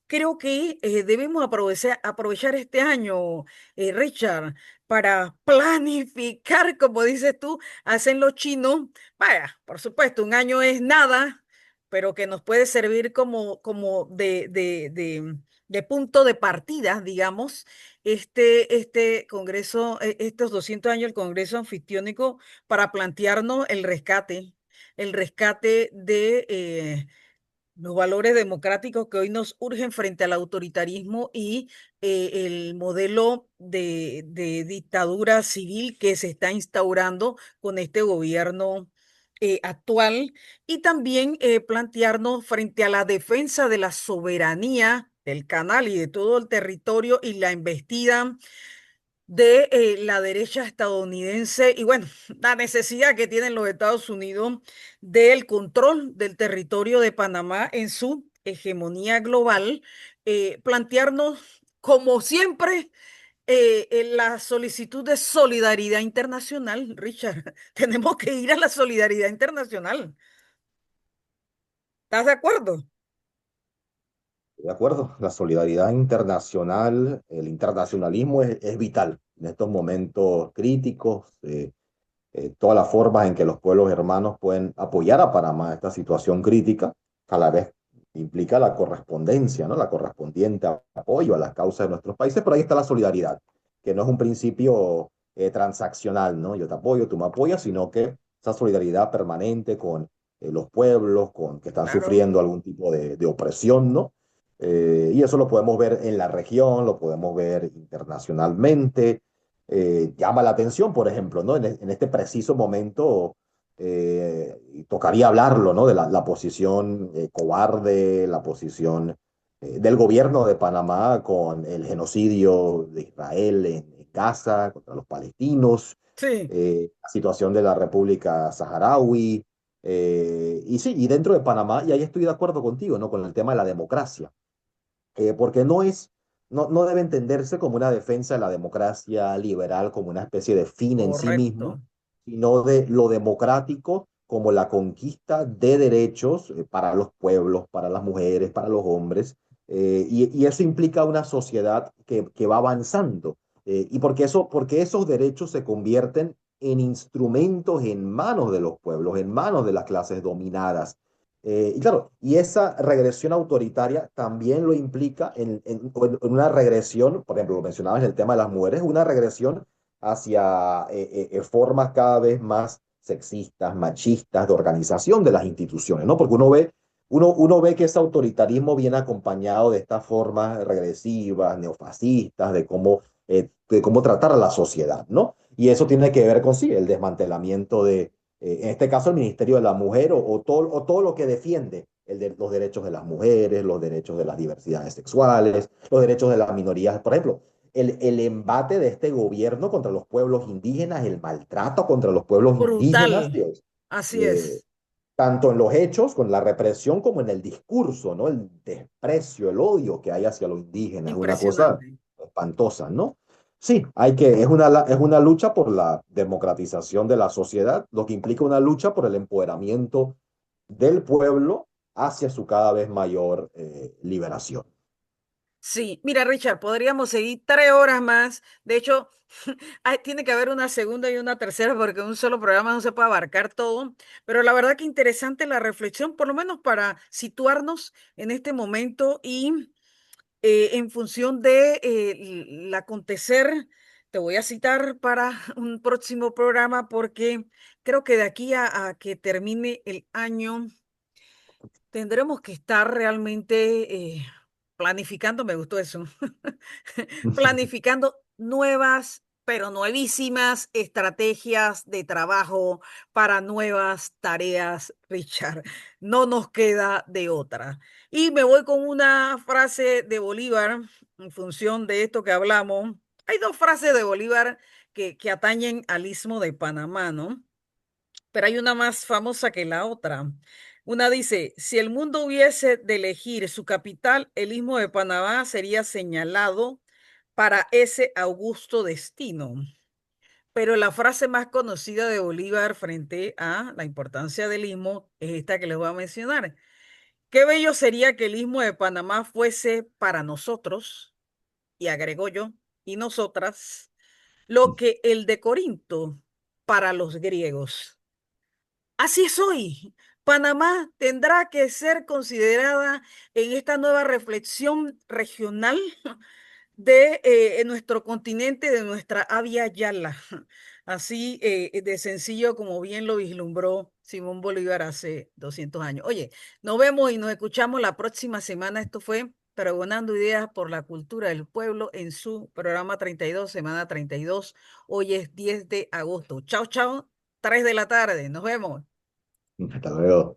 creo que debemos aprovechar este año, Richard, para planificar, como dices tú, hacen los chinos. Vaya, por supuesto, un año es nada, pero que nos puede servir como de punto de partida, digamos, este Congreso, estos 200 años del Congreso Anfictiónico, para plantearnos el rescate de los valores democráticos que hoy nos urgen frente al autoritarismo y el modelo de dictadura civil que se está instaurando con este gobierno actual, y también plantearnos frente a la defensa de la soberanía del canal y de todo el territorio y la embestida de la derecha estadounidense y bueno, la necesidad que tienen los Estados Unidos del control del territorio de Panamá en su hegemonía global. Plantearnos, como siempre, en la solicitud de solidaridad internacional, Richard. Tenemos que ir a la solidaridad internacional. ¿Estás de acuerdo? De acuerdo, la solidaridad internacional, el internacionalismo es vital en estos momentos críticos. Todas las formas en que los pueblos hermanos pueden apoyar a Panamá en esta situación crítica, a la vez implica la correspondencia, ¿no? La correspondiente apoyo a las causas de nuestros países, pero ahí está la solidaridad, que no es un principio transaccional, ¿no? Yo te apoyo, tú me apoyas, sino que esa solidaridad permanente con los pueblos, con que están Claro. sufriendo algún tipo de opresión, ¿no? Y eso lo podemos ver en la región, lo podemos ver internacionalmente. Llama la atención, por ejemplo, ¿no? En este preciso momento tocaría hablarlo, ¿no? De la posición cobarde, la posición del gobierno de Panamá con el genocidio de Israel en Gaza contra los palestinos, Sí, la situación de la República Saharaui, y sí, y dentro de Panamá, y ahí estoy de acuerdo contigo, ¿no? Con el tema de la democracia, porque no debe entenderse como una defensa de la democracia liberal, como una especie de fin en sí mismo, correcto. sino de lo democrático como la conquista de derechos para los pueblos, para las mujeres, para los hombres, y eso implica una sociedad que va avanzando, y porque esos derechos se convierten en instrumentos en manos de los pueblos, en manos de las clases dominadas. Y claro, y esa regresión autoritaria también lo implica en una regresión, por ejemplo, lo mencionabas en el tema de las mujeres, una regresión hacia formas cada vez más sexistas, machistas de organización de las instituciones, ¿no? Porque uno ve uno ve que ese autoritarismo viene acompañado de estas formas regresivas, neofascistas, de cómo tratar a la sociedad, ¿no? Y eso tiene que ver con, sí, el desmantelamiento en este caso, el Ministerio de la Mujer o todo lo que defiende los derechos de las mujeres, los derechos de las diversidades sexuales, los derechos de las minorías. Por ejemplo, el embate de este gobierno contra los pueblos indígenas, el maltrato contra los pueblos indígenas, Brutal. Dios, Así eh, es. tanto en los hechos, con la represión, como en el discurso, ¿no? El desprecio, el odio que hay hacia los indígenas, es una cosa Impresionante. espantosa, ¿no? Sí, es una lucha por la democratización de la sociedad, lo que implica una lucha por el empoderamiento del pueblo hacia su cada vez mayor liberación. Sí, mira, Richard, podríamos seguir 3 horas más. De hecho, tiene que haber una segunda y una tercera porque en un solo programa no se puede abarcar todo. Pero la verdad que interesante la reflexión, por lo menos para situarnos en este momento y en función de el acontecer. Te voy a citar para un próximo programa porque creo que de aquí a que termine el año. Tendremos que estar realmente planificando, me gustó eso, planificando nuevas, pero nuevísimas estrategias de trabajo para nuevas tareas, Richard. No nos queda de otra. Y me voy con una frase de Bolívar en función de esto que hablamos. Hay dos frases de Bolívar que atañen al Istmo de Panamá, ¿no? Pero hay una más famosa que la otra. Una dice, si el mundo hubiese de elegir su capital, el Istmo de Panamá sería señalado para ese augusto destino. Pero la frase más conocida de Bolívar frente a la importancia del Istmo es esta que les voy a mencionar. Qué bello sería que el Istmo de Panamá fuese para nosotros, y agregó yo, y nosotras, lo que el de Corinto para los griegos. Así es hoy. Panamá tendrá que ser considerada en esta nueva reflexión regional de nuestro continente, de nuestra Avia Yala. Así de sencillo como bien lo vislumbró Simón Bolívar hace 200 años. Oye, nos vemos y nos escuchamos la próxima semana. Esto fue Pregonando Ideas por la Cultura del Pueblo en su programa 32, semana 32. Hoy es 10 de agosto. Chao, chao, 3 de la tarde. Nos vemos. Hasta luego.